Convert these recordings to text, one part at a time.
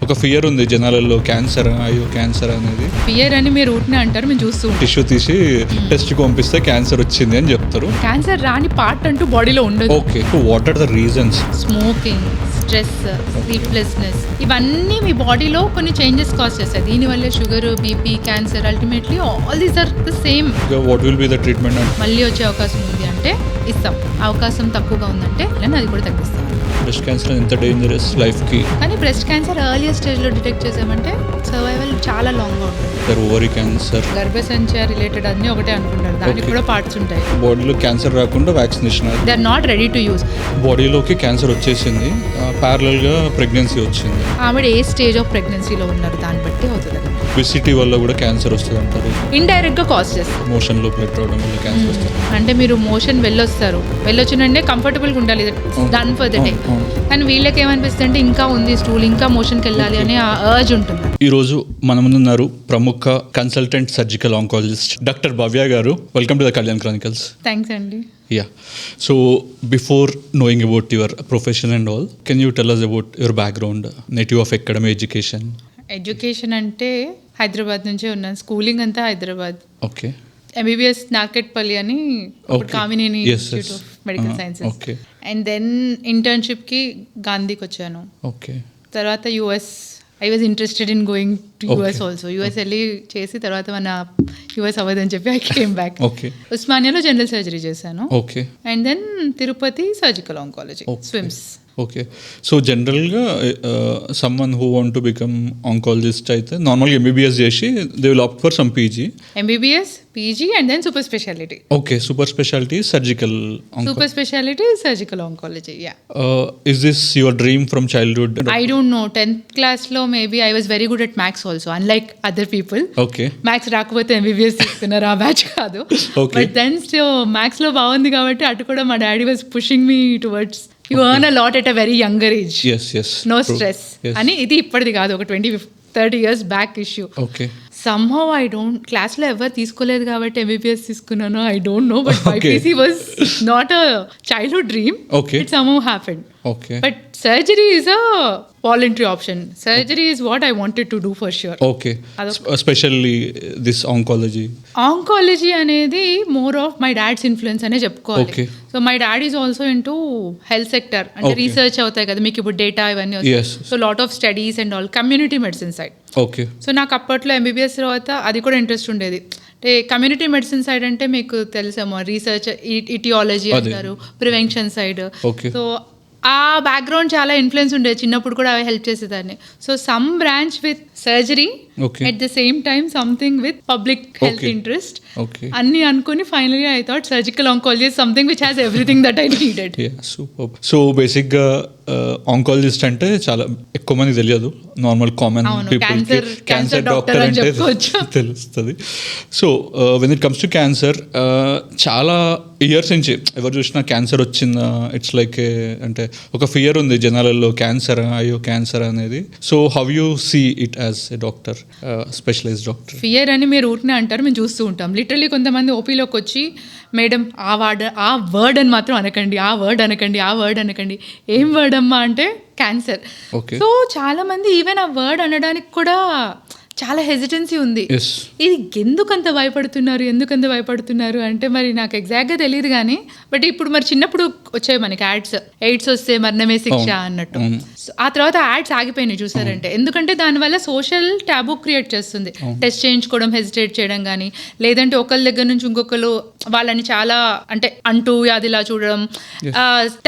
ఒక ఫియర్ ఉంది జనాలలో, క్యాన్సర్ అయ్యో క్యాన్సర్ అనేది. ఫియర్ అని మీరు ఊటినే అంటారు, మేము చూస్తూ టిష్యూ తీసి టెస్ట్కి పంపిస్తే క్యాన్సర్ వచ్చింది అని చెప్తారు. క్యాన్సర్ రాని పార్ట్ అంటూ బాడీలో ఉండదు. Okay, what are the reasons? Smoking, stress, sleeplessness, ఇవన్నీ మీ బాడీలో కొన్ని చేంజెస్ కాజ్ చేస్తాయి. దీనివల్ల sugar, BP, cancer, ultimately all these are the same. What will be the treatment? మళ్ళీ వచ్చే అవకాశం ఉంది అంటే ఇస్తాం, అవకాశం తక్కువగా ఉందంటే నేను అది కూడా తగ్గిస్తాం. బ్రెస్ట్ క్యాన్సర్ ఎంత డేంజరస్ లైఫ్కి. కానీ బ్రెస్ట్ క్యాన్సర్ ఎర్లియర్ స్టేజ్లో డిటెక్ట్ చేసామంటే సర్వైవల్ చాలా లాంగ్గా ఉంటుంది. ఓవరీ క్యాన్సర్, గర్భసంచ రిలేటెడ్ అన్నీ ఒకటే అనుకుంటారు, దానికి కూడా పార్ట్స్ ఉంటాయి. బాడీలో క్యాన్సర్ రాకుండా vaccination, they are not ready to use. బాడీలోకి క్యాన్సర్ వచ్చేసింది, ప్యారలల్గా ప్రెగ్నెన్సీ వచ్చింది. ఆవిడ ఏ స్టేజ్ ఆఫ్ ప్రెగ్నెన్సీలో ఉన్నారు దాన్ని బట్టి అవుతుంది. ఒబెసిటీ వల్ల కూడా క్యాన్సర్ వస్తుంది అంటారు. ఇండైరెక్ట్ గా కాజ్ చేస్తారు. మోషన్లో బ్లడ్ రావడం వల్ల క్యాన్సర్ వస్తుంది. అంటే మీరు మోషన్ వెళ్ళొస్తారు, వెళ్ళొచ్చినంటే కంఫర్టబుల్గా ఉండాలి, డన్ ఫర్ ద డే. కానీ వీళ్ళకి ఏమనిపిస్తుంది అంటే ఇంకా ఉంది స్టూల్, ఇంకా మోషన్కి వెళ్ళాలి అనే ఆ అర్జ్ ఉంటుంది. ఈరోజు మన ముందున్నారు ప్రముఖ కన్సల్టెంట్ సర్జికల్ ఆంకాలజిస్ట్ డాక్టర్ భవ్య గారు. Welcome to the Kalyan Chronicles. Thanks అండి. Yeah. So before knowing about your profession and all, can you tell us about your background, native of academy, education? Education అంటే హైదరాబాద్ నుంచే ఉన్నాను, స్కూలింగ్ అంతా Hyderabad. Okay. MBBS Narketpally అని Kamineni institute of medical sciences. Okay. And then ఇంటర్న్షిప్కి గాంధీకి వచ్చాను. Okay. తర్వాత US I was interested in going to US also. US వెళ్ళి చేసి తర్వాత మన యూఎస్ అవ్వదని చెప్పి ఐ కేమ్ బ్యాక్. ఓకే. ఉస్మానియాలో జనరల్ సర్జరీ చేశాను. Okay. And then Tirupati surgical oncology, SVIMS. Okay. So జనరల్గా someone who want to become oncologist అయితే నార్మల్గా ఎంబీబీఎస్ చేసి they will opt for some PG. MBBS, PG and then super speciality. Okay. Super speciality surgical. Super speciality surgical oncology. Yeah. Is this your dream from childhood? I don't know. 10th క్లాస్లో maybe I was very good at maths also, unlike other people. Okay. Maths రాకపోతే MBBS తీసుకున్నారు, ఆ batch కాదు. Okay. But then మ్యాథ్స్లో బాగుంది కాబట్టి అటు కూడా మా daddy was pushing me towards you earn a lot at a very younger age. No stress అని. ఇది ఇప్పటిది కాదు, ఒక 20-30 years back issue. Okay. somehow I don't, క్లాస్లో ఎవరు తీసుకోలేదు కాబట్టి ఎంబీబీఎస్ తీసుకున్నాను, I don't know. But BiPC was not a childhood dream. It somehow happened. Okay. But surgery is a voluntary option. Surgery is what I wanted to do for sure. Okay. Especially this oncology. Oncology అనేది more of my dad's influence అనే చెప్పుకోవాలి. Okay. So my dad is also into health sector. అంటే research అవుతాయి కదా మీకు ఇప్పుడు data ఇవన్నీ వస్తాయి. Yes. So lot of studies and all, community medicine side. Okay. So నాకు అప్పట్లో ఎంబీబీఎస్ తర్వాత అది కూడా ఇంట్రెస్ట్ ఉండేది. అంటే కమ్యూనిటీ మెడిసిన్ సైడ్ అంటే మీకు తెలుసేమో, రీసెర్చ్, ఇటియాలజీ అంటారు, ప్రివెన్షన్ సైడ్. సో ఆ బ్యాక్గ్రౌండ్ చాలా ఇన్ఫ్లుయెన్స్ ఉండేది, చిన్నప్పుడు కూడా అవి హెల్ప్ చేసేదాన్ని. So some branch with surgery, at the same time something with public health interest, అన్ని అనుకుని finally I thought surgical oncology is something which has everything that I needed. Super. So బేసిక్గా oncologist అంటే చాలా ఎక్కువ మంది తెలియదు, normal common people cancer doctor అంటే తెలుస్తుంది. So when it comes to cancer, చాలా ఇయర్స్ నుంచి ఎవరు చూసినా క్యాన్సర్ వచ్చిందా, ఇట్స్ లైక్ అంటే ఒక ఫియర్ ఉంది జనాలలో, క్యాన్సర్ అయ్యో క్యాన్సర్ అనేది. So how you see it as a doctor, specialised doctor? Fear అని మీరు ఊరినే అంటారు, మేము చూస్తూ ఉంటాం. లిటరలీ కొంతమంది ఓపీలోకి వచ్చి, మేడం ఆ వర్డ్ అని మాత్రం అనకండి, ఆ వర్డ్ అనకండి, ఆ వర్డ్ అనకండి. ఏం వర్డ్ అమ్మా అంటే క్యాన్సర్. సో చాలా మంది ఈవెన్ ఆ వర్డ్ అనడానికి కూడా చాలా హెజిటెన్సీ ఉంది. ఇది ఎందుకంత భయపడుతున్నారు అంటే మరి నాకు ఎగ్జాక్ట్గా తెలియదు కానీ, బట్ ఇప్పుడు మరి చిన్నప్పుడు వచ్చాయి మనకి యాడ్స్, ఎయిడ్స్ వస్తే మరణమే శిక్ష అన్నట్టు. ఆ తర్వాత యాడ్స్ ఆగిపోయినాయి చూసారంటే, ఎందుకంటే దానివల్ల సోషల్ టాబూ క్రియేట్ చేస్తుంది. టెస్ట్ చేయించుకోవడం హెజిటేట్ చేయడం కానీ, లేదంటే ఒకళ్ళ దగ్గర నుంచి ఇంకొకరు వాళ్ళని చాలా అంటే అంటూ వ్యాధిలా చూడడం,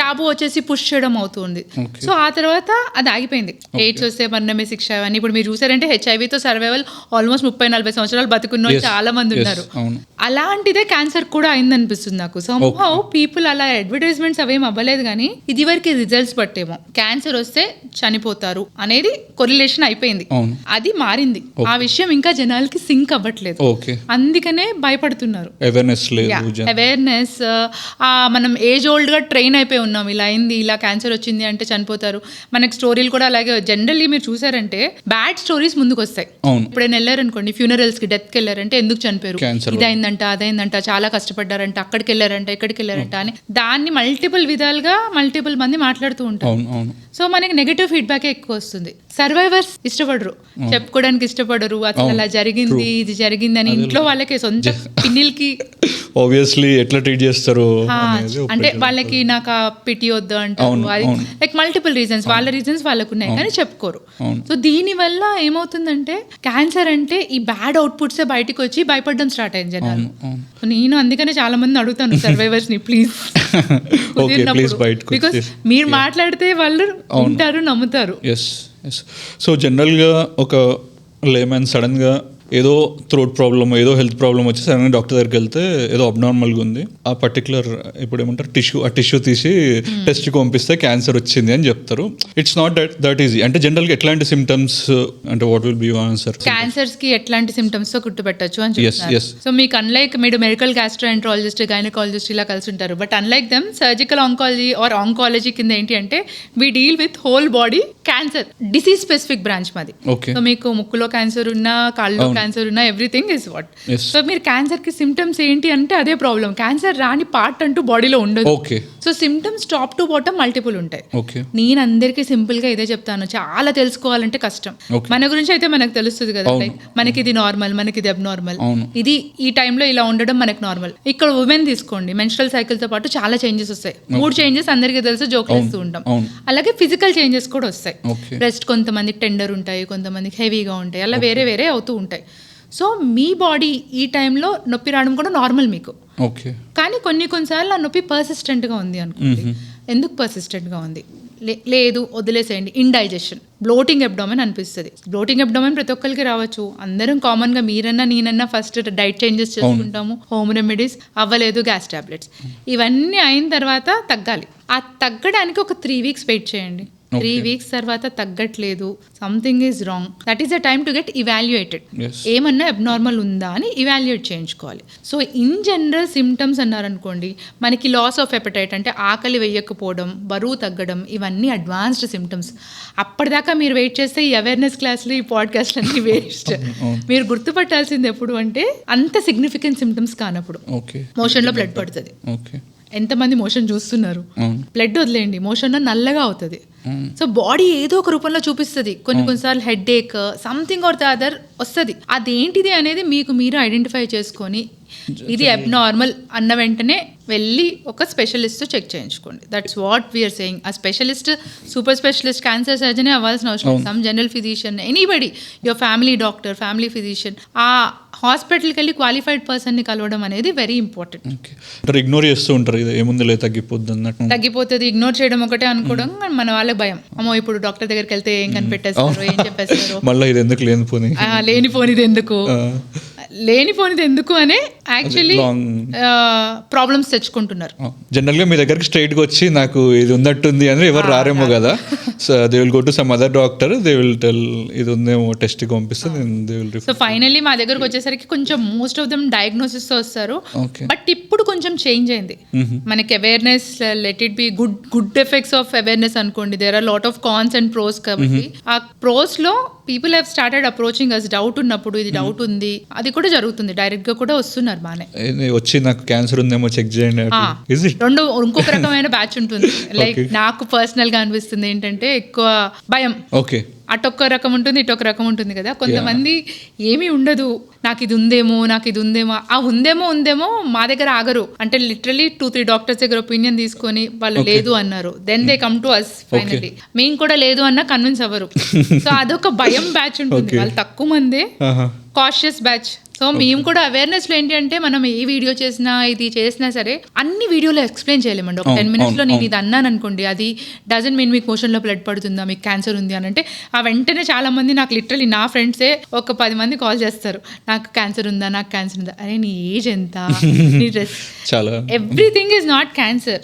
టాబూ వచ్చేసి పుష్ చేయడం అవుతుంది. సో ఆ తర్వాత అది ఆగిపోయింది. ఎయిడ్స్ వస్తే మరణమే శిక్ష అని. ఇప్పుడు మీరు చూసారంటే హెచ్ఐవితో సర్వైవల్ ఆల్మోస్ట్ 30-40 సంవత్సరాలు బతుకున్న చాలా మంది ఉన్నారు. అలాంటిదే క్యాన్సర్ కూడా అయిందనిపిస్తుంది నాకు. సమ్హౌ పీపుల్ అలా అడ్వర్టైజ్మెంట్స్ అవేం అవ్వలేదు కానీ ఇది వరకు రిజల్ట్స్ బట్టేమో క్యాన్సర్ వస్తే చనిపోతారు అనేది కొరిలేషన్ అయిపోయింది, అది మారింది. ఆ విషయం ఇంకా జనాలకి సింక్ అవ్వట్లేదు, అందుకనే భయపడుతున్నారు. అవేర్నెస్, మనం ఏజ్ ఓల్డ్ గా ట్రైన్ అయిపోయి ఉన్నాం, ఇలా అయింది, ఇలా క్యాన్సర్ వచ్చింది అంటే చనిపోతారు. మనకి స్టోరీలు కూడా అలాగే. జనరల్లీ మీరు చూసారంటే బ్యాడ్ స్టోరీస్ ముందుకు వస్తాయి. ఎప్పుడైనా వెళ్ళారనుకోండి ఫ్యూనరల్స్ కి, డెత్ కి వెళ్ళారంటే ఎందుకు చనిపోయారు, ఇదైందంట అదైందంట, చాలా కష్టపడ్డారంట, అక్కడికి వెళ్ళారంట ఇక్కడికి వెళ్ళారంట అని దాన్ని మల్టిపుల్ విధాలుగా మల్టిపుల్ మంది మాట్లాడుతూ ఉంటారు. సో మనకి నెగటివ్ ఫీడ్బ్యాక్ ఎక్కువ వస్తుంది. సర్వైవర్స్ ఇష్టపడరు, చెప్పుకోవడానికి ఇష్టపడరు. అసలు అలా జరిగింది, ఇది జరిగింది అని ఇంట్లో వాళ్ళకి సొంత పిన్నిల్కి ఆబ్వియస్లీ ఎట్లా ట్రీట్ చేస్తారు అంటే వాళ్ళకి నాకు ఆ పిటి వద్దు అంటారు. అది లైక్ మల్టిపుల్ రీజన్స్, వాళ్ళ రీజన్స్ వాళ్ళకు ఉన్నాయి కానీ చెప్పుకోరు. సో దీని వల్ల ఏమవుతుందంటే క్యాన్సర్ అంటే ఈ బ్యాడ్ అవుట్పుట్స్ బయటకు వచ్చి భయపడడం స్టార్ట్ అయింది జనాలు. నేను అందుకనే చాలా మంది అడుగుతాను సర్వైవర్స్ ని, ప్లీజ్ బికాస్ మీరు మాట్లాడితే వాళ్ళు ఉంటారు, నమ్ముతారు. సో జనరల్గా ఒక లేమన్ సడన్గా ఏదో థ్రోట్ ప్రాబ్లమ్, ఏదో హెల్త్ ప్రాబ్లమ్ వచ్చి సడన్గా డాక్టర్ దగ్గరికి వెళ్తే ఏదో అబ్నార్మల్గా ఉంది, ఆ పర్టికులర్ ఇప్పుడు ఏమంటారు టిష్యూ తీసి టెస్ట్కి పంపిస్తే క్యాన్సర్ వచ్చింది అని చెప్తారు. It's not that easy. అంటే జనరల్గా ఎట్లాంటి సిమ్టమ్స్, అంటే what will B answer? Cancers కి ఎట్లాంటి సిమ్టమ్స్ తో గుర్తుపెట్టచ్చు అని చెప్తున్నారు. సో మీకు అన్లైక్ మీరు మెడికల్ గ్యాస్ట్రోఎంట్రాలజిస్ట్, గైనకాలజిస్ట్ ఇలా కలిసి ఉంటారు. But unlike them surgical oncology or oncology కింద ఏంటి అంటే we deal with whole body cancer, disease specific branch మాది. సో మీకు ముక్కులో క్యాన్సర్ ఉన్నా, కాళ్ళలో క్యాన్సర్ ఉన్నా, ఎవ్రీథింగ్ ఇస్ వాట్. సో మీరు క్యాన్సర్ కి సిమ్టమ్స్ ఏంటి అంటే అదే ప్రాబ్లం. క్యాన్సర్ రాని పార్ట్ అంటూ బాడీలో ఉండదు. So symptoms top to bottom multiple ఉంటాయి. నేను అందరికీ సింపుల్ గా ఇదే చెప్తాను, చాలా తెలుసుకోవాలంటే కష్టం. మన గురించి అయితే మనకు తెలుస్తుంది కదా, లైక్ మనకి ఇది నార్మల్, మనకి ఇది అబ్నార్మల్, ఇది ఈ టైంలో ఇలా ఉండడం మనకు నార్మల్. ఇక్కడ ఉమెన్ తీసుకోండి, మెన్స్ట్రల్ సైకిల్ తో పాటు చాలా చేంజెస్ వస్తాయి. 3 చేంజెస్ అందరికీ తెలుసు, జోక్ చేస్తూ ఉంటాం. అలాగే ఫిజికల్ చేంజెస్ కూడా వస్తాయి. బ్రెస్ట్ కొంతమందికి టెండర్ ఉంటాయి, కొంతమందికి హెవీగా ఉంటాయి, అలా వేరే వేరే అవుతూ ఉంటాయి. సో మీ బాడీ ఈ టైంలో నొప్పి రావడం కూడా నార్మల్ మీకు. కానీ కొన్నిసార్లు ఆ నొప్పి పర్సిస్టెంట్గా ఉంది అనుకోండి. ఎందుకు పర్సిస్టెంట్గా ఉంది? లేదు వదిలేసేయండి. ఇండైజెషన్, బ్లోటింగ్ అబ్డామెన్ అనిపిస్తుంది. బ్లోటింగ్ అబ్డామెన్ ప్రతి ఒక్కరికి రావచ్చు. అందరం కామన్గా మీరన్నా నేనన్నా ఫస్ట్ డైట్ చేంజెస్ చేసుకుంటాము, హోమ్ రెమెడీస్, అవ్వలేదు గ్యాస్ టాబ్లెట్స్. ఇవన్నీ అయిన తర్వాత తగ్గాలి. ఆ తగ్గడానికి ఒక 3 వీక్స్ వెయిట్ చేయండి. 3 వీక్స్ తర్వాత తగ్గట్లేదు, something is wrong, that is the time to get evaluated. ఏమన్నా అబ్నార్మల్ ఉందా అని ఇవాల్యుయేట్ చేయించుకోవాలి. సో ఇన్ జనరల్ సిమ్టమ్స్ అన్నారనుకోండి, మనకి లాస్ ఆఫ్ ఎపటైట్ అంటే ఆకలి వేయకపోవడం, బరువు తగ్గడం, ఇవన్నీ అడ్వాన్స్డ్ సిమ్టమ్స్. అప్పటిదాకా మీరు వెయిట్ చేస్తే ఈ అవేర్నెస్ క్లాసులు, ఈ పాడ్కాస్ట్ అన్ని వేస్ట్. మీరు గుర్తుపట్టాల్సింది ఎప్పుడు అంటే అంత సిగ్నిఫికెంట్ సిమ్టమ్స్ కానప్పుడు. మోషన్లో బ్లడ్ పడుతుంది, ఎంతమంది మోషన్ చూస్తున్నారు, బ్లడ్ వదిలేయండి, మోషన్ నల్లగా అవుతుంది. సో బాడీ ఏదో ఒక రూపంలో చూపిస్తుంది. కొన్నిసార్లు headache, something or the other వస్తుంది. అదేంటిది అనేది మీకు మీరు ఐడెంటిఫై చేసుకొని ఇది అబ్నార్మల్ అన్న వెంటనే వెళ్ళి ఒక స్పెషలిస్ట్ చెక్ చేయించుకోండి. That's what we're saying. ఆ స్పెషలిస్ట్ సూపర్ స్పెషలిస్ట్ క్యాన్సర్ సర్జనే అవ్వాల్సిన అవసరం లేదు. Some general physician, anybody, your family doctor, family physician, ఆ హాస్పిటల్కి వెళ్ళి క్వాలిఫైడ్ పర్సన్ని కలవడం అనేది వెరీ ఇంపార్టెంట్. ఇగ్నోర్ చేస్తూ ఉంటారు, ఏముంది తగ్గిపోద్ది అన్నట్టు. తగ్గిపోతుంది, ఇగ్నోర్ చేయడం ఒకటే అనుకోవడం. మన వాళ్ళకి భయం, అమ్మో ఇప్పుడు డాక్టర్ దగ్గరికి వెళ్తే ఏం కనిపెట్టేస్తారు, ఏం చెప్పేస్తారు, మళ్ళీ ఇది ఎందుకు లేనిపోనిది ఎందుకు అనే యాక్చువల్లీ ప్రాబ్లమ్స్ తెచ్చుకుంటున్నారు. జనరల్ గా మీ దగ్గరికి స్ట్రైట్ గా వచ్చి నాకు ఇది ఉన్నట్టుంది అని ఎవరు రారేమో కదా. So they will go to some other doctor, they will tell ఇది ఉందేమో, టెస్ట్ కి పంపిస్తే they will refer. So finally మా దగ్గరకు వచ్చేసరికి కొంచెం మోస్ట్ ఆఫ్ దెమ్ డయాగ్నోసిస్ తో వస్తారు. బట్ ఇప్పుడు కొంచెం చేంజ్ అయింది మనకి awareness. Let it be good effects of awareness అనుకోండి. There are lot of cons and pros. కాబట్టి ఆ ప్రోస్ లో people have started approaching us. Doubt ఉన్నప్పుడు ఇది డౌట్ ఉంది, అది కూడా జరుగుతుంది. డైరెక్ట్ గా కూడా వస్తున్నారు బానే వచ్చి నాకు క్యాన్సర్ ఉందేమో చెక్ చేయండి. ఇంకొక రకమైన బ్యాచ్ ఉంటుంది. లైక్ నాకు పర్సనల్ గా అనిపిస్తుంది ఏంటంటే ఎక్కువ భయం. అటొక్క రకం ఉంటుంది, ఇటొక రకం ఉంటుంది కదా. కొంతమంది ఏమీ ఉండదు, నాకు ఇది ఉందేమో, ఆ ఉందేమో మా దగ్గర ఆగరు. అంటే లిటరలీ 2-3 డాక్టర్స్ దగ్గర ఒపీనియన్ తీసుకొని వాళ్ళు లేదు అన్నారు, then they come to us finally. మేము కూడా లేదు అన్నా కన్విన్స్ అవ్వరు. సో అదొక భయం బ్యాచ్ ఉంటుంది. వాళ్ళు తక్కువ మందే కాషియస్ బ్యాచ్. సో మేము కూడా అవేర్నెస్లో ఏంటి అంటే మనం ఏ వీడియో చేసినా ఇది చేసినా సరే అన్ని వీడియోలో ఎక్స్ప్లెయిన్ చేయలేమండి. ఒక 10 minutes నేను ఇది అన్నాను అనుకోండి, అది డజంట్ మీన్ మీకు మోషన్లో బ్లడ్ పడుతుందా, మీకు క్యాన్సర్ ఉంది అని అంటే ఆ వెంటనే చాలా మంది నాకు లిటరలీ నా ఫ్రెండ్సే ఒక 10 మంది కాల్ చేస్తారు, నాకు క్యాన్సర్ ఉందా. అరే నీ ఏజ్ ఎంత, నీ dress, everything is not cancer.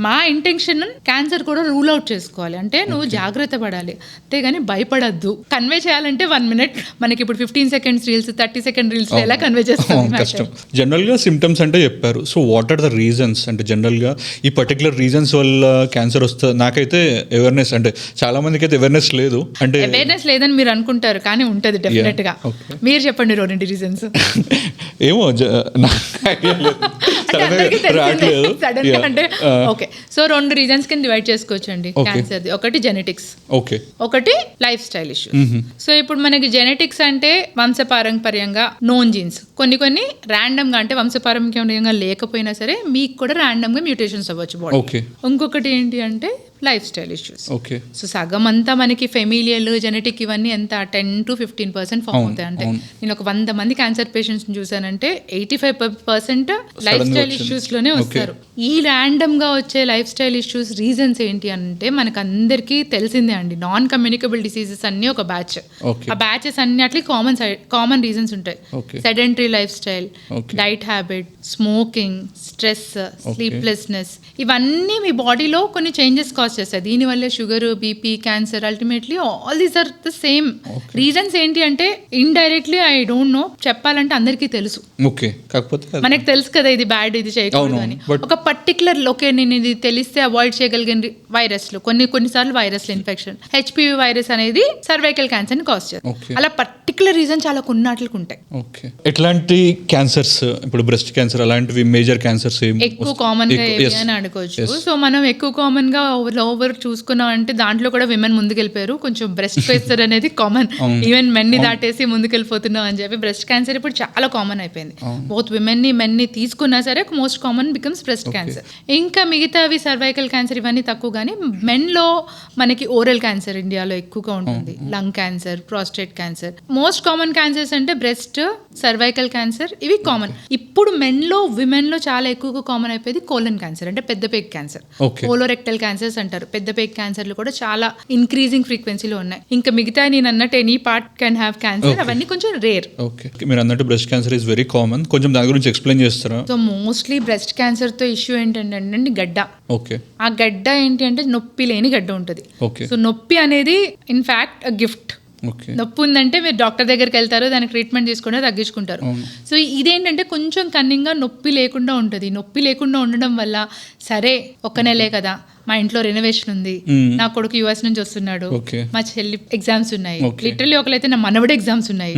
మా ఇంటెన్షన్ క్యాన్సర్ కూడా రూల్ అవుట్ చేసుకోవాలి. అంటే నువ్వు జాగ్రత్త పడాలి, అంతేగాని భయపడద్దు. కన్వే చేయాలంటే 1 minute మనకి ఇప్పుడు 15 seconds రీల్స్, 30 second రీల్స్ లో ఎలా కన్వే చేస్తాం? కష్టం. జనరల్గా సిమ్టమ్స్ అంటే చెప్పారు. So what are the reasons అంటే జనరల్గా ఈ పర్టికులర్ రీజన్స్ వల్ల క్యాన్సర్ వస్తుంది? నాకైతే అవేర్నెస్ అంటే చాలా మందికి అయితే అవేర్నెస్ లేదు. అంటే అవేర్నెస్ లేదని మీరు అనుకుంటారు కానీ ఉంటుంది డెఫినెట్ గా. మీరు చెప్పండి 2 రీజన్స్. ఏమో అంటే ఓకే, సో 2 రీజన్స్ కింద డివైడ్ చేసుకోవచ్చు అండి క్యాన్సర్. ఒకటి జెనెటిక్స్, ఒకటి లైఫ్ స్టైల్ ఇష్యూ. సో ఇప్పుడు మనకి జెనెటిక్స్ అంటే వంశపారంపర్యంగా నోన్ జీన్స్, కొన్ని ర్యాండమ్ గా అంటే వంశపారంపర్యంగా లేకపోయినా సరే మీకు కూడా ర్యాండమ్ గా మ్యూటేషన్స్ అవ్వచ్చు బాడీ. ఇంకొకటి ఏంటి అంటే లైఫ్ స్టైల్ ఇష్యూస్. సో సగం అంతా మనకి ఫెమిలియల్ జెనెటిక్ ఇవన్నీ ఎంత 10 to 15% ఫామ్ అవుతాయి. అంటే నేను ఒక 100 మంది క్యాన్సర్ పేషెంట్స్ చూసానంటే 85% లైఫ్ స్టైల్ ఇష్యూస్ లోనే వస్తారు. ఈ ర్యాండమ్ గా వచ్చే లైఫ్ స్టైల్ ఇష్యూస్ రీజన్స్ ఏంటి అంటే మనకు అందరికీ తెలిసిందే అండి, నాన్ కమ్యూనికబుల్ డిసీజెస్ అన్ని ఒక బ్యాచ్. ఆ బ్యాచెస్ అన్నిటి కామన్ రీజన్స్ ఉంటాయి. Sedentary life style, diet habit, smoking, stress, sleeplessness, ఇవన్నీ మీ బాడీలో కొన్ని చేంజెస్ కాజ్ చేస్తాయి. దీనివల్ల sugar, BP, cancer, ultimately all these are the same reasons. ఏంటి అంటే ఇండైరెక్ట్లీ ఐ డోంట్ నో, చెప్పాలంటే అందరికీ తెలుసు, మనకు తెలుసు కదా ఇది బ్యాడ్, ఇది చేయకూడదు అని. ఒక పర్టికులర్ నేను ఇది తెలిస్తే అవాయిడ్ చేయగలిగిన వైరస్లు కొన్నిసార్లు వైరస్ల ఇన్ఫెక్షన్, హెచ్పివి వైరస్ అనేది సర్వైకల్ క్యాన్సర్ ని కాజ్ చేస్తుంది. అలా పర్టికులర్ రీజన్ చాలా కొన్నాట్లకు ఉంటాయి. ఎట్లాంటి క్యాన్సర్స్, ఇప్పుడు బ్రెస్ట్ క్యాన్సర్ అలాంటివి మేజర్ క్యాన్సర్స్ ఎక్కువ కామన్ గా అని అనుకోవచ్చు. సో మనం ఎక్కువ కామన్ గా ఓవర్ చూసుకున్నాం అంటే దాంట్లో కూడా విమెన్ ముందుకెళ్ళిపోయారు. కొంచెం బ్రెస్ట్ క్యాన్సర్ అనేది కామన్, ఈవెన్ మెన్ ని దాటేసి ముందుకెళ్ళిపోతున్నాం అని చెప్పి బ్రెస్ట్ క్యాన్సర్ ఇప్పుడు చాలా కామన్ అయిపోయింది. బోత్ విమెన్ ని మెన్ ని తీసుకున్నా సరే most common becomes breast cancer. ఇంకా మిగతావి సర్వైకల్ క్యాన్సర్ ఇవన్నీ తక్కువ, కానీ మెన్ లో మనకి ఓరల్ క్యాన్సర్ ఇండియాలో ఎక్కువగా ఉంటుంది, lung cancer, prostate cancer. Most common cancers అంటే బ్రెస్ట్, సర్వైకల్ క్యాన్సర్, ఇవి కామన్. ఇప్పుడు మెన్ లో విమెన్ లో చాలా ఎక్కువగా కామన్ అయిపోయింది కోలన్ క్యాన్సర్, అంటే పెద్ద పేగు క్యాన్సర్, కోలోరెక్టల్ క్యాన్సర్స్ అంటారు. పెద్ద పేగు క్యాన్సర్లు కూడా చాలా ఇంక్రీజింగ్ ఫ్రీక్వెన్సీలో ఉన్నాయి. ఇంకా మిగతా నేను అన్నట్టు any part can have cancer, అవన్నీ కొంచెం రేర్. మీరు అన్నట్టు breast cancer is very common, కొంచెం దాని గురించి ఎక్స్ప్లెయిన్ చేస్తారా? సో మోస్ట్లీ బ్రెస్ట్ క్యాన్సర్ తో ఇష్యూ ఏంటంటే గడ్డ. ఆ గడ్డ ఏంటి అంటే నొప్పి లేని గడ్డ ఉంటుంది. సో నొప్పి అనేది ఇన్ఫాక్ట్ గిఫ్ట్. నొప్పి ఉందంటే మీరు డాక్టర్ దగ్గరికి వెళ్తారు, దానికి ట్రీట్మెంట్ తీసుకుంటే తగ్గించుకుంటారు. సో ఇదేంటంటే కొంచెం కన్నింగ్గా నొప్పి లేకుండా ఉంటుంది. నొప్పి లేకుండా ఉండడం వల్ల సరే ఒక్క నెలే కదా, మా ఇంట్లో రెనోవేషన్ ఉంది, నా కొడుకు యుఎస్ నుంచి వస్తున్నాడు, మా చెల్లి ఎగ్జామ్స్ ఉన్నాయి, లిటరలీ ఒకరైతే నా మనవడి ఎగ్జామ్స్ ఉన్నాయి,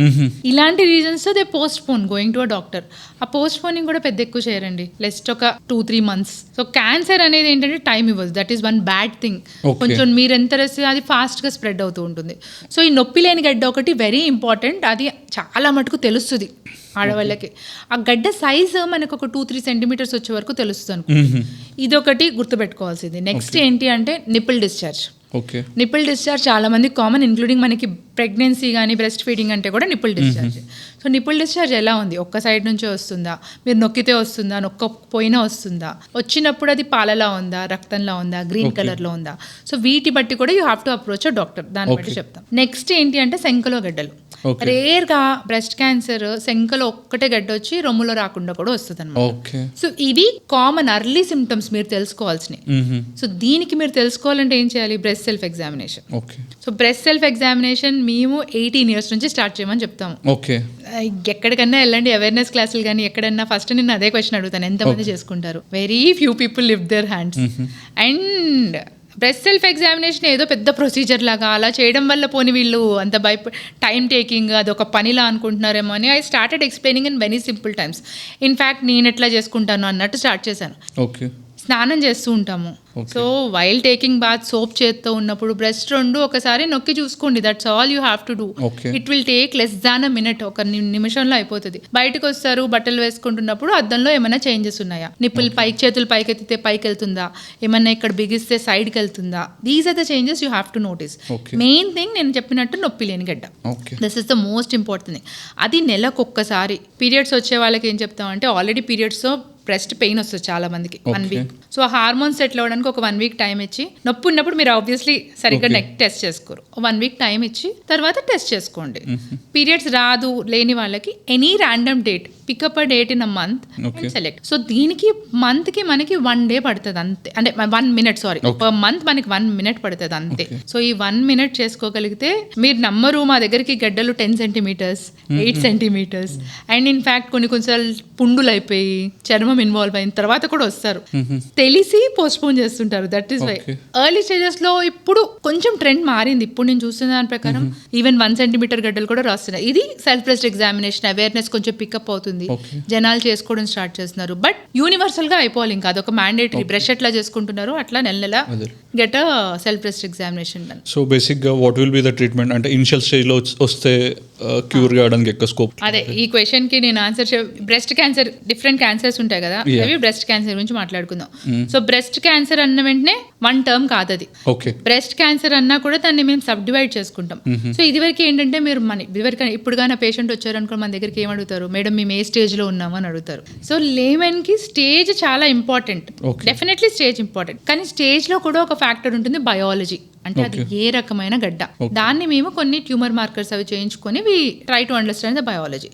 ఇలాంటి రీజన్స్ తో they post phone going to a doctor. ఆ పోస్ట్ పోనింగ్ కూడా పెద్ద ఎక్కువ చేయరండి, లెస్ట్ ఒక 2-3 months. సో క్యాన్సర్ అనేది ఏంటంటే టైం ఇవ్వదు, that is one bad thing. కొంచెం మీరు ఎంత రెస్ట్ అది ఫాస్ట్ గా స్ప్రెడ్ అవుతూ ఉంటుంది. సో ఈ నొప్పి లేని గడ్డ ఒకటి వెరీ ఇంపార్టెంట్, అది చాలా మటుకు తెలుస్తుంది ఆడవాళ్ళకి. ఆ గడ్డ సైజు మనకు ఒక 2-3 centimeters వచ్చే వరకు తెలుస్తుంది. ఇదొకటి గుర్తుపెట్టుకోవాల్సింది. నెక్స్ట్ ఏంటి అంటే నిపుల్ డిశ్చార్జ్. నిపుల్ డిశ్చార్జ్ చాలా మంది కామన్, ఇంక్లూడింగ్ మనకి ప్రెగ్నెన్సీ కానీ బ్రెస్ట్ ఫీడింగ్ అంటే కూడా nipple discharge. So nipple discharge ఎలా ఉంది, ఒక్క సైడ్ నుంచే వస్తుందా, మీరు నొక్కితే వస్తుందా, నొక్కకపోయినా వస్తుందా, వచ్చినప్పుడు అది పాలలా ఉందా, రక్తంలా ఉందా, గ్రీన్ కలర్లో ఉందా, సో వీటి బట్టి కూడా you have to approach a doctor, దాన్ని బట్టి చెప్తాం. నెక్స్ట్ ఏంటి అంటే శంకలో గడ్డలు. రేర్గా బ్రెస్ట్ క్యాన్సర్ శంకలో ఒక్కటే గడ్డ వచ్చి రొమ్ములో రాకుండా కూడా వస్తుంది అనమాట. సో ఇవి కామన్ ఎర్లీ సిమ్టమ్స్ మీరు తెలుసుకోవాల్సినవి. సో దీనికి మీరు తెలుసుకోవాలంటే ఏం చేయాలి, breast self examination. So breast self examination మేము 18 years నుంచి స్టార్ట్ చేయమని చెప్తాము. ఎక్కడికన్నా వెళ్ళండి, అవేర్నెస్ క్లాసులు కానీ ఎక్కడన్నా, ఫస్ట్ నేను అదే క్వశ్చన్ అడుగుతాను, ఎంతమంది చేసుకుంటారు? Very few people lift their hands. And breast self examination ఏదో పెద్ద ప్రొసీజర్ లాగా అలా చేయడం వల్ల పోనీ వీళ్ళు అంత టైం టేకింగ్ అదొక పనిలా అనుకుంటున్నారేమో అని I started explaining in very simple times. In fact నేను ఎట్లా చేసుకుంటాను అన్నట్టు స్టార్ట్ చేశాను. స్నానం చేస్తూ ఉంటాము. So while taking bath soap చేత్తో ఉన్నప్పుడు బ్రెస్ట్ 2 ఒకసారి నొక్కి చూసుకోండి, that's all you have to do. It will take less than a minute, ఒక నిమిషంలో అయిపోతుంది. బయటకు వస్తారు, బట్టలు వేసుకుంటున్నప్పుడు అద్దంలో ఏమైనా చేంజెస్ ఉన్నాయా, నిప్పులు పైకి, చేతులు పైకి ఎత్తితే పైకి వెళ్తుందా, ఏమన్నా ఇక్కడ బిగిస్తే సైడ్కి వెళ్తుందా, these are the changes you have to notice. Main thing నేను చెప్పినట్టు నొప్పి లేని గడ్డ, this is the most important thing. అది నెలకొక్కసారి. పీరియడ్స్ వచ్చే వాళ్ళకి ఏం చెప్తామంటే ఆల్రెడీ పీరియడ్స్తో బ్రెస్ట్ పెయిన్ వస్తుంది చాలా మందికి 1 వీక్. సో హార్మోన్స్ సెటిల్ అవ్వడానికి ఒక 1 వీక్ టైం ఇచ్చి, నొప్పి ఉన్నప్పుడు మీరు ఆబ్వియస్లీ సరిగ్గా నెక్ టెస్ట్ చేసుకోరు, 1 వీక్ టైం ఇచ్చి తర్వాత టెస్ట్ చేసుకోండి. పీరియడ్స్ రాదు లేని వాళ్ళకి any random date, pick up a date in a month and select. So దీనికి మంత్ కి మనకి 1 డే పడుతుంది అంతే, అంటే 1 minute సారీ, పర్ మంత్ మనకి 1 minute పడుతుంది అంతే. సో ఈ 1 minute చేసుకోగలిగితే మీరు నమ్మరు, మా దగ్గరికి గడ్డలు 10 centimeters 8 centimeters అండ్ ఇన్ఫాక్ట్ కొన్నిసార్లు పుండులు అయిపోయి చర్మం ఇన్వాల్వ్ అయిన తర్వాత కూడా వస్తారు, తెలిసి పోస్ట్పోన్ చేస్తుంటారు. That is why early stages లో ఇప్పుడు కొంచెం ట్రెండ్ మారింది. ఇప్పుడు నేను చూస్తున్న దాని ప్రకారం ఈవెన్ 1 centimeter గడ్డలు కూడా రాస్తున్నాయి. ఇది సెల్ఫ్ బ్రెస్ట్ ఎగ్జామినేషన్ అవేర్నెస్ కొంచెం పికప్ అవుతుంది, జనాలు చేసుకోవడం స్టార్ట్ చేస్తున్నారు. బట్ యూనివర్సల్ గా అయిపోవాలి, ఇంకా అదొక మ్యాండేటరీ. బ్రష్ ఎట్లా చేసుకుంటున్నారు అట్లా నెల get a self breast examination. So basic గా what will be the treatment, అంటే ఇనిషియల్ స్టేజ్ లో వస్తే క్యూర్ కావడానికి ఎక్కువ స్కోప్? అదే ఈ క్వశ్చన్ కి నేను answer breast cancer different cancers ఉంటాయి కదా, అవి బ్రెస్ట్ క్యాన్సర్ గురించి మాట్లాడుకుందాం. సో బ్రెస్ట్ క్యాన్సర్ అన్న వెంటనే 1 term కాదు అది. బ్రెస్ట్ క్యాన్సర్ అన్నా కూడా దాన్ని మేము సబ్ డివైడ్ చేసుకుంటాం. సో ఇదివరకు ఏంటంటే మీరు ఇప్పుడు కానీ పేషెంట్ వచ్చారనుకో మన దగ్గరికి ఏం అడుగుతారు, మేడం మేము ఏ స్టేజ్ లో ఉన్నామని అడుగుతారు. సో లేమెన్ కి స్టేజ్ చాలా ఇంపార్టెంట్, డెఫినెట్లీ స్టేజ్ ఇంపార్టెంట్. కానీ స్టేజ్ లో కూడా ఒక ఫ్యాక్టర్ ఉంటుంది, బయాలజీ. అంటే అది ఏ రకమైన గడ్డ, దాన్ని మేము కొన్ని ట్యూమర్ మార్కర్స్ అవి చేయించుకొని we try to understand the biology.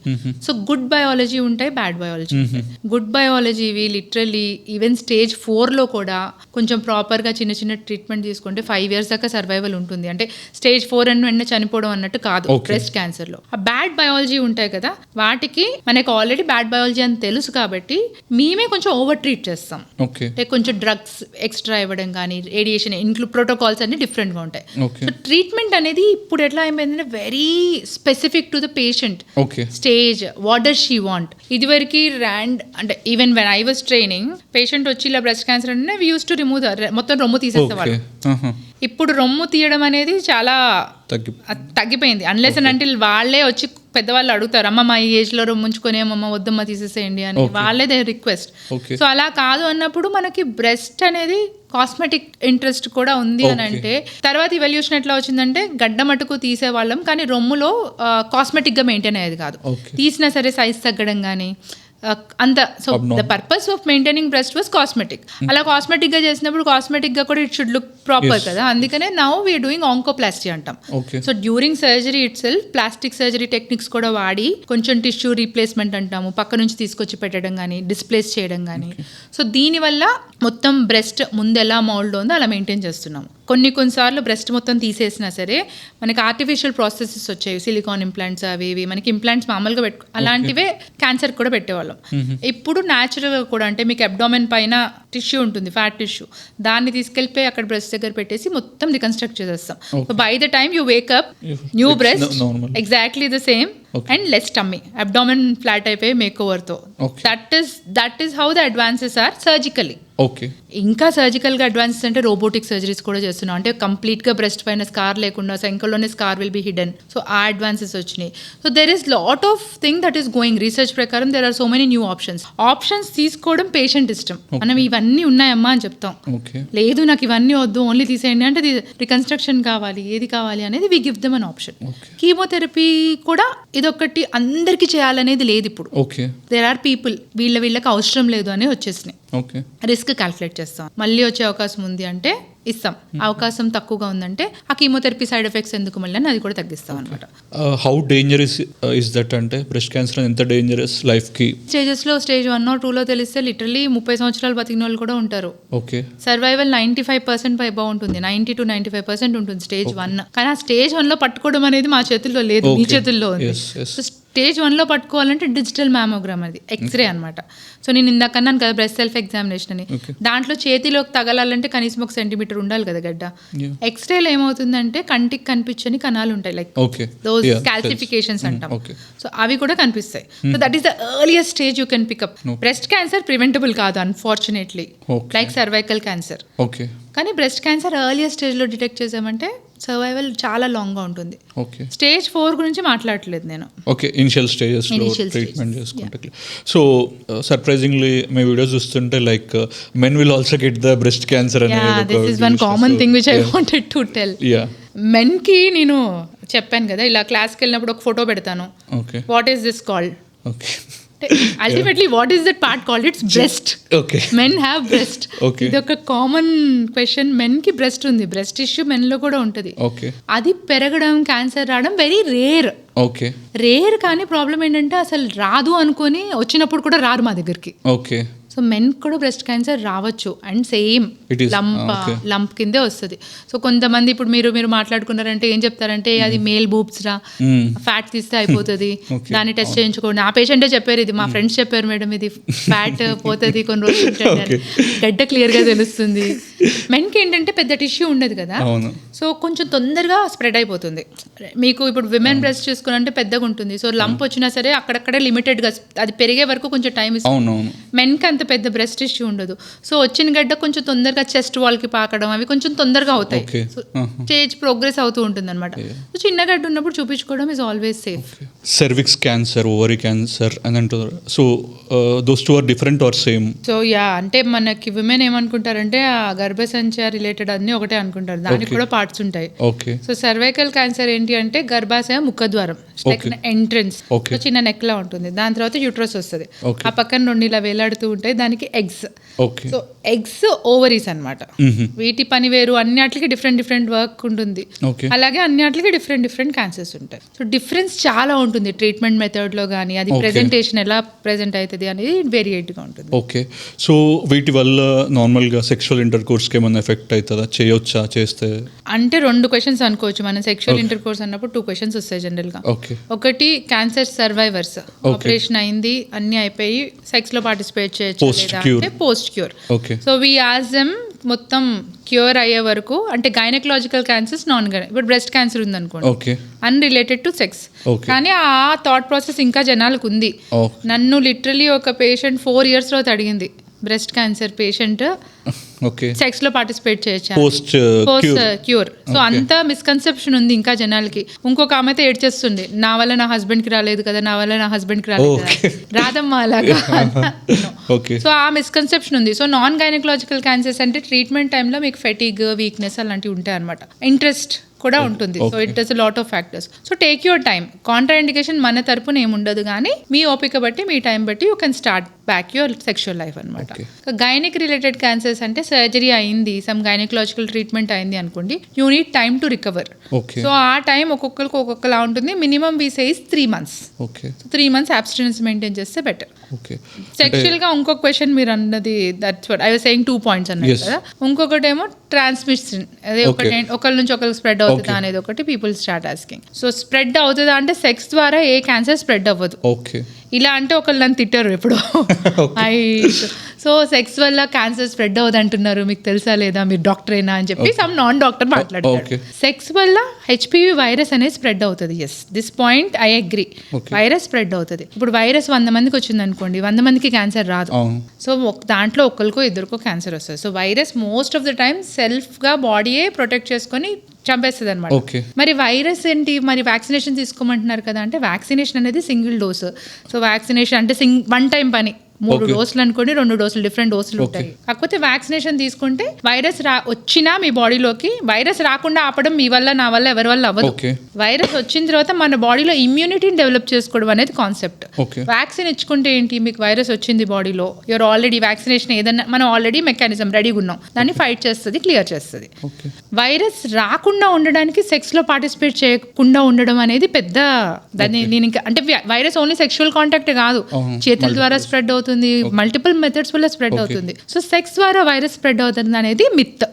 So good biology ఉంటాయి, బ్యాడ్ బయాలజీ ఉంటాయి. Good biology literally even stage 4 లో కూడా కొంచెం ప్రాపర్ గా చిన్న చిన్న ట్రీట్మెంట్ తీసుకుంటే 5 years దాకా సర్వైవల్ ఉంటుంది. అంటే స్టేజ్ 4 అని వెంటనే చనిపోవడం అన్నట్టు కాదు బ్రెస్ట్ క్యాన్సర్ లో. ఆ బ్యాడ్ బయాలజీ ఉంటాయి కదా, వాటికి మనకు ఆల్రెడీ బ్యాడ్ బయాలజీ అని తెలుసు కాబట్టి మేమే కొంచెం ఓవర్ ట్రీట్ చేస్తాం. అంటే కొంచెం డ్రగ్స్ ఎక్స్ట్రా ఇవ్వడం కానీ, రేడియేషన్ ప్రోటోకాల్స్ అన్ని డిఫరెంట్ గా ఉంటాయి. సో ట్రీట్మెంట్ అనేది ఇప్పుడు ఎట్లా అయిపోయిందంటే very specific to the patient stage, what does she want. ఇదివరకు అంటే even when I was training, patient వచ్చి ఇలా బ్రెస్ట్ క్యాన్సర్ అంటే వి యూస్ టు రిమూవ్ మొత్తం రొమ్ము తీసేసేవాళ్ళు. ఇప్పుడు రొమ్ము తీయడం అనేది చాలా తగ్గిపోయింది. అన్లెస్ అండ్ అంటిల్ వాళ్ళే వచ్చి పెద్దవాళ్ళు అడుగుతారు, అమ్మ మా ఈ ఏజ్ లో రొమ్ముంచుకొని అమ్మ వద్దమ్మ తీసేసేయండి అని, వాళ్ళే దే రిక్వెస్ట్. సో అలా కాదు అన్నప్పుడు మనకి బ్రెస్ట్ అనేది కాస్మెటిక్ ఇంట్రెస్ట్ కూడా ఉంది అని అంటే, తర్వాత ఇవల్యూషన్ ఎట్లా వచ్చిందంటే గడ్డ మటుకు తీసేవాళ్ళం కానీ రొమ్ములో కాస్మెటిక్ గా మెయింటైన్ అయ్యేది కాదు. తీసినా సరే సైజ్ తగ్గడం కానీ అంత. So the purpose of maintaining breast was cosmetic. అలా కాస్మెటిక్ గా చేసినప్పుడు కాస్మెటిక్ గా కూడా ఇట్ షుడ్ లుక్ ప్రాపర్ కదా, అందుకనే నౌ వీఆర్ డూయింగ్ ఆంకోప్లాస్టీ అంటాం. So during surgery it self plastic surgery techniques కూడా వాడి కొంచెం టిష్యూ రీప్లేస్మెంట్ అంటాము, పక్క నుంచి తీసుకొచ్చి పెట్టడం కానీ, డిస్ప్లేస్ చేయడం కానీ. సో దీనివల్ల మొత్తం బ్రెస్ట్ ముందు ఎలా మౌల్డ్ ఉందో అలా మెయింటైన్ చేస్తున్నాము. కొన్నిసార్లు బ్రెస్ట్ మొత్తం తీసేసినా సరే మనకి ఆర్టిఫిషియల్ ప్రాసెసెస్ వచ్చాయి, సిలికాన్ ఇంప్లాంట్స్ అవి ఇవి, మనకి ఇంప్లాంట్స్ మామూలుగా అలాంటివే క్యాన్సర్ కూడా పెట్టేవాళ్ళం. ఇప్పుడు న్యాచురల్గా కూడా, అంటే మీకు అబ్డామెన్ పైన టిష్యూ ఉంటుంది, ఫ్యాట్ టిష్యూ, దాన్ని తీసుకెళ్ళిపోయి అక్కడ బ్రెస్ట్ దగ్గర పెట్టేసి మొత్తం రికన్స్ట్రక్ట్ చేసేస్తాం. So by the time you wake up new breast exactly the same and less tummy, abdomen flat అయిపోయి మేక్ ఓవర్తో. That is how the advances are surgically. ఇంకా సర్జికల్ గా అడ్వాన్సెస్ అంటే రోబోటిక్ సర్జరీస్ కూడా చేస్తున్నాం, అంటే కంప్లీట్ గా బ్రెస్ట్ పైన స్కార్ లేకుండా శంకల్లోనే scar will be hidden. So ఆ అడ్వాన్సెస్ వచ్చినాయి. So there is lot of thing that is going. Research ప్రకారం there are so many new options తీసుకోవడం పేషెంట్ ఇష్టం. మనం ఇవన్నీ ఉన్నాయమ్మా అని చెప్తాం, లేదు నాకు ఇవన్నీ వద్దు ఓన్లీ తీసేయండి అంటే రికన్స్ట్రక్షన్ కావాలి, ఏది కావాలి అనేది we give them an option. Chemotherapy కూడా ఇదొక్కటి అందరికి చేయాలనేది లేదు ఇప్పుడు. దేర్ ఆర్ పీపుల్ వీళ్ళకి అవసరం లేదు అని వచ్చేసినాయి. రిస్క్ క్యాల్కులేట్ చేస్తాం, మళ్ళీ వచ్చే అవకాశం ఉంది అంటే ఇస్తాం, అవకాశం తక్కువగా ఉందంటే ఆ కీమోథెరపీ సైడ్ ఎఫెక్ట్స్ ఎందుకు మళ్ళీ అది కూడా తగ్గిస్తాం అనమాట. హౌ డేంజరస్ ఇస్ దట్, అంటే బ్రెస్ట్ క్యాన్సర్ ఎంత డేంజరస్ లైఫ్ కి? స్టేజెస్ లో స్టేజ్ 1 or 2 లో తెలిస్తే లిటరలీ 30 సంవత్సరాలు బతికిన వాళ్ళు కూడా ఉంటారు. సర్వైవల్ 95% అబౌవ్ ఉంటుంది, 90 to 95% ఉంటుంది స్టేజ్ 1. కానీ ఆ స్టేజ్ 1 లో పట్టుకోవడం అనేది మా చేతుల్లో లేదు, మీ చేతుల్లో ఉంది. స్టేజ్ 1 లో పట్టుకోవాలంటే డిజిటల్ మ్యామోగ్రామ్, అది ఎక్స్రే అనమాట. సో నేను ఇందాక అన్నాను కదా బ్రెస్ట్ సెల్ఫ్ ఎగ్జామినేషన్ అని, దాంట్లో చేతిలోకి తగలాలంటే కనీసం 1 centimeter ఉండాలి కదా గడ్డ. ఎక్స్రేలో ఏమవుతుందంటే కంటికి కనిపించని కణాలు ఉంటాయి, లైక్ దోస్ కాల్సిఫికేషన్స్ అంటాం. సో అవి కూడా కనిపిస్తాయి. So that is the earliest stage you can pick up. Breast cancer preventable కాదు అన్ఫార్చునేట్లీ, లైక్ సర్వైకల్ క్యాన్సర్. కానీ బ్రెస్ట్ క్యాన్సర్ ఎర్లియస్ట్ స్టేజ్ లో డిటెక్ట్ చేసామంటే సర్వైవల్ చాలా లాంగ్ గా ఉంటుంది. స్టేజ్ 4 గురించి మాట్లాడట్లేదు నేను. ఇనిషియల్ స్టేజెస్ లో ట్రీట్మెంట్ చేసుకుంటే. సో సర్ప్రైజింగ్లీ మీ వీడియోస్ చూస్తుంటే like men will also get the breast cancer అనేది this is one common thing which I wanted to tell. Men కి నేను చెప్పాను కదా, ఇలా క్లాస్కి వెళ్ళినప్పుడు ఒక ఫోటో పెడతాను, what is this called ultimately what is that part called? It's breast. Okay, men have breast. ఇది ఒక కామన్ క్వశ్చన్. మెన్ కి బ్రెస్ట్ ఉంది, బ్రెస్ట్ టిష్యూ మెన్ లో కూడా ఉంటుంది. ఓకే, అది పెరగడం, క్యాన్సర్ రావడం వెరీ రేర్. Okay, rare. కానీ ప్రాబ్లం ఏంటంటే అసలు రాదు అనుకొని వచ్చినప్పుడు కూడా రారు మా దగ్గరికి. ఓకే. సో మెన్ కూడా బ్రెస్ట్ క్యాన్సర్ రావచ్చు. అండ్ సేమ్ లంప్ కిందే వస్తుంది. సో కొంతమంది ఇప్పుడు మీరు మాట్లాడుకున్నారంటే ఏం చెప్తారంటే అది మేల్ బూబ్స్ రా, ఫ్యాట్ తీస్తే అయిపోతుంది, దాన్ని టెస్ట్ చేయించుకోండి. ఆ పేషెంటే చెప్పారు, ఇది మా ఫ్రెండ్స్ చెప్పారు మేడం, ఇది ఫ్యాట్ పోతుంది కొన్ని రోజులు ఉంటుంది, గడ్డ క్లియర్ గా తెలుస్తుంది. మెన్కి ఏంటంటే పెద్ద టిష్యూ ఉండదు కదా, సో కొంచెం తొందరగా స్ప్రెడ్ అయిపోతుంది. మీకు ఇప్పుడు విమెన్ బ్రెస్ట్ చూసుకున్నంటే పెద్దగా ఉంటుంది. సో లంప్ వచ్చినా సరే అక్కడక్కడే లిమిటెడ్ గా అది పెరిగే వరకు కొంచెం టైం ఇస్తుంది. మెన్కి అంత పెద్ద బ్రెస్ట్ ఇష్యూ ఉండదు. సో వచ్చిన గడ్డ కొంచెం తొందరగా చెస్ట్ వాల్ కి పాకడం అవి కొంచెం తొందరగా అవుతాయి. స్టేజ్ ప్రోగ్రెస్ అవుతూ ఉంటుంది అనమాట. సో చిన్న గడ్డ ఉన్నప్పుడు చూపించుకోవడం is always safe. Cervix cancer, ovary cancer అని అంటారు. So those two are different or same? So yeah, అంటే మనకి విమెన్ ఏమనుకుంటారంటే ఆ గర్భసంచ రిలేటెడ్ అన్ని ఒకటే అనుకుంటారు, దానికి కూడా పార్ట్స్ ఉంటాయి. సో సర్వైకల్ క్యాన్సర్ ఏంటి అంటే గర్భాశయ ముఖద్వారం, ఎంట్రన్స్, చిన్న నెక్ లా ఉంటుంది. దాని తర్వాత యూట్రస్ వస్తుంది, ఆ పక్కన రెండు ఇలా వేలాడుతూ ఉంటాయి, దానికి ఎగ్స్. సో ఎగ్స్ ఓవరీస్ అన్నమాట. వీటి పని వేరు, అన్నిటికి డిఫరెంట్ వర్క్ ఉంటుంది. అలాగే అన్నిటికి డిఫరెంట్ క్యాన్సర్స్ ఉంటాయి. సో డిఫరెన్స్ చాలా ఉంటుంది ట్రీట్మెంట్ మెథడ్ లో కానీ, అది ప్రెజెంటేషన్ ఎలా ప్రెజెంట్ అవుతుంది అనేది వేరియేట్ గా ఉంటుంది. ఓకే. సో వీటి వల్ల నార్మల్ గా సెక్షువల్ ఇంటర్ కోర్స్ కి ఏమైనా ఎఫెక్ట్ అవుతుందా? చేయొచ్చా? చేస్తే అంటే రెండు క్వశ్చన్స్ అనుకోవచ్చు మనం. సెక్షువల్ ఇంటర్ కోర్స్ అన్నప్పుడు 2 క్వశ్చన్స్ వస్తాయి జనరల్ గా. ఒకటి క్యాన్సర్ సర్వైవర్స్, ఆపరేషన్ అయింది అన్ని అయిపోయి సెక్స్ లో పార్టిసిపేట్ చేయొచ్చు లేదా, post cure. So we ask them మొత్తం క్యూర్ అయ్యే వరకు, అంటే గైనకలాజికల్ క్యాన్సర్స్, నాన్ గైన, ఇప్పుడు బ్రెస్ట్ క్యాన్సర్ ఉంది అనుకోండి, అన్రిలేటెడ్ టు సెక్స్, కానీ ఆ థాట్ ప్రాసెస్ ఇంకా జనాలకు ఉంది. నన్ను లిటరలీ ఒక పేషెంట్ 4 years లో అడిగింది, బ్రెస్ట్ క్యాన్సర్ పేషెంట్ సెక్స్ లో పార్టిసిపేట్ చేయొచ్చు పోస్ట్ క్యూర్. సో అంత మిస్కన్సెప్షన్ ఉంది ఇంకా జనాలకి. ఇంకొక ఆమె అయితే ఏడ్చేస్తుంది, నా వల్ల నా హస్బెండ్ కి రాలేదు కదా, నా వల్ల నా హస్బెండ్ కి రాలేదు కదా, రాదమ్మా అలాగా. సో ఆ మిస్కన్సెప్షన్ ఉంది. సో నాన్ గైనకలాజికల్ క్యాన్సర్స్ అంటే ట్రీట్మెంట్ టైంలో మీకు ఫెటిగ్, వీక్నెస్ అలాంటివి ఉంటాయి అనమాట. ఇంట్రెస్ట్ కూడా ఉంటుంది. So it is lot of factors. So take your time. Contraindication మన తరపున ఏముండదు, కానీ మీ ఓపిక బట్టి, మీ టైం బట్టి you can start back your sexual life అనమాట. గైనిక్ రిలేటెడ్ క్యాన్సర్స్ అంటే సర్జరీ అయింది, సమ్ గైనకలాజికల్ ట్రీట్మెంట్ అయింది అనుకోండి, you need time to recover. So ఆ టైం ఒక్కొక్కరికి ఒక్కొక్కలా ఉంటుంది. Minimum we says 3 months. 3 months abstinence maintain చేస్తే బెటర్. సెక్షువల్ గా ఇంకొక క్వశ్చన్ మీరు అన్నది, that's what I was saying, 2 points అన్నారు కదా. ఇంకొకటి ఏమో ట్రాన్స్మిషన్, అదే ఒకరి నుంచి ఒకరికి స్ప్రెడ్ అవుతుందా అనేది ఒకటి people start asking. So spread అవుతుందా అంటే సెక్స్ ద్వారా ఏ క్యాన్సర్ స్ప్రెడ్ అవ్వదు. ఇలా అంటే ఒకళ్ళు నన్ను తిట్టారు ఎప్పుడు. సో సెక్స్ వల్ల క్యాన్సర్ స్ప్రెడ్ అవ్వదు అంటున్నారు, మీకు తెలుసా లేదా, మీరు డాక్టర్ అయినా అని చెప్పి సమ్ నాన్ డాక్టర్ మాట్లాడతారు. సెక్స్ వల్ల HPV వైరస్ అనేది స్ప్రెడ్ అవుతుంది. Yes, this point I agree. Virus spread అవుతుంది. ఇప్పుడు వైరస్ 100 మందికి వచ్చింది అనుకోండి, 100 మందికి క్యాన్సర్ రాదు. సో దాంట్లో ఒకరికో ఇద్దరికో క్యాన్సర్ వస్తుంది. So virus most of the time self గా బాడీయే ప్రొటెక్ట్ చేసుకొని చంపేస్తుంది అనమాట. మరి వైరస్ ఏంటి, మరి వ్యాక్సినేషన్ తీసుకోమంటున్నారు కదా అంటే, వ్యాక్సినేషన్ అనేది సింగిల్ డోస్. సో వ్యాక్సినేషన్ అంటే 1 time పని, 3 డోసులు అనుకోండి, 2 డోసులు, డిఫరెంట్ డోసులు ఉంటాయి. కాకపోతే వ్యాక్సినేషన్ తీసుకుంటే వైరస్ వచ్చినా మీ బాడీలోకి, వైరస్ రాకుండా ఆపడం మీ వల్ల, నా వల్ల, ఎవరి వల్ల అవ్వదు. వైరస్ వచ్చిన తర్వాత మన బాడీలో ఇమ్యూనిటీని డెవలప్ చేసుకోవడం అనేది కాన్సెప్ట్. వ్యాక్సిన్ ఇచ్చుకుంటే ఏంటి, మీకు వైరస్ వచ్చింది బాడీలో, యూఆర్ ఆల్రెడీ వ్యాక్సినేషన్ ఏదన్నా, మనం ఆల్రెడీ మెకానిజం రెడీగా ఉన్నాం, దాన్ని ఫైట్ చేస్తుంది, క్లియర్ చేస్తుంది. వైరస్ రాకుండా ఉండడానికి సెక్స్ లో పార్టిసిపేట్ చేయకుండా ఉండడం అనేది పెద్ద, దాన్ని నేను అంటే వైరస్ ఓన్లీ సెక్షువల్ కాంటాక్ట్ కాదు, చేతుల ద్వారా స్ప్రెడ్ అవుతుంది, మల్టిపుల్ మెథడ్స్ వల్ల స్ప్రెడ్ అవుతుంది. సో సెక్స్ ద్వారా వైరస్ స్ప్రెడ్ అవుతుంది అనేది మిత్.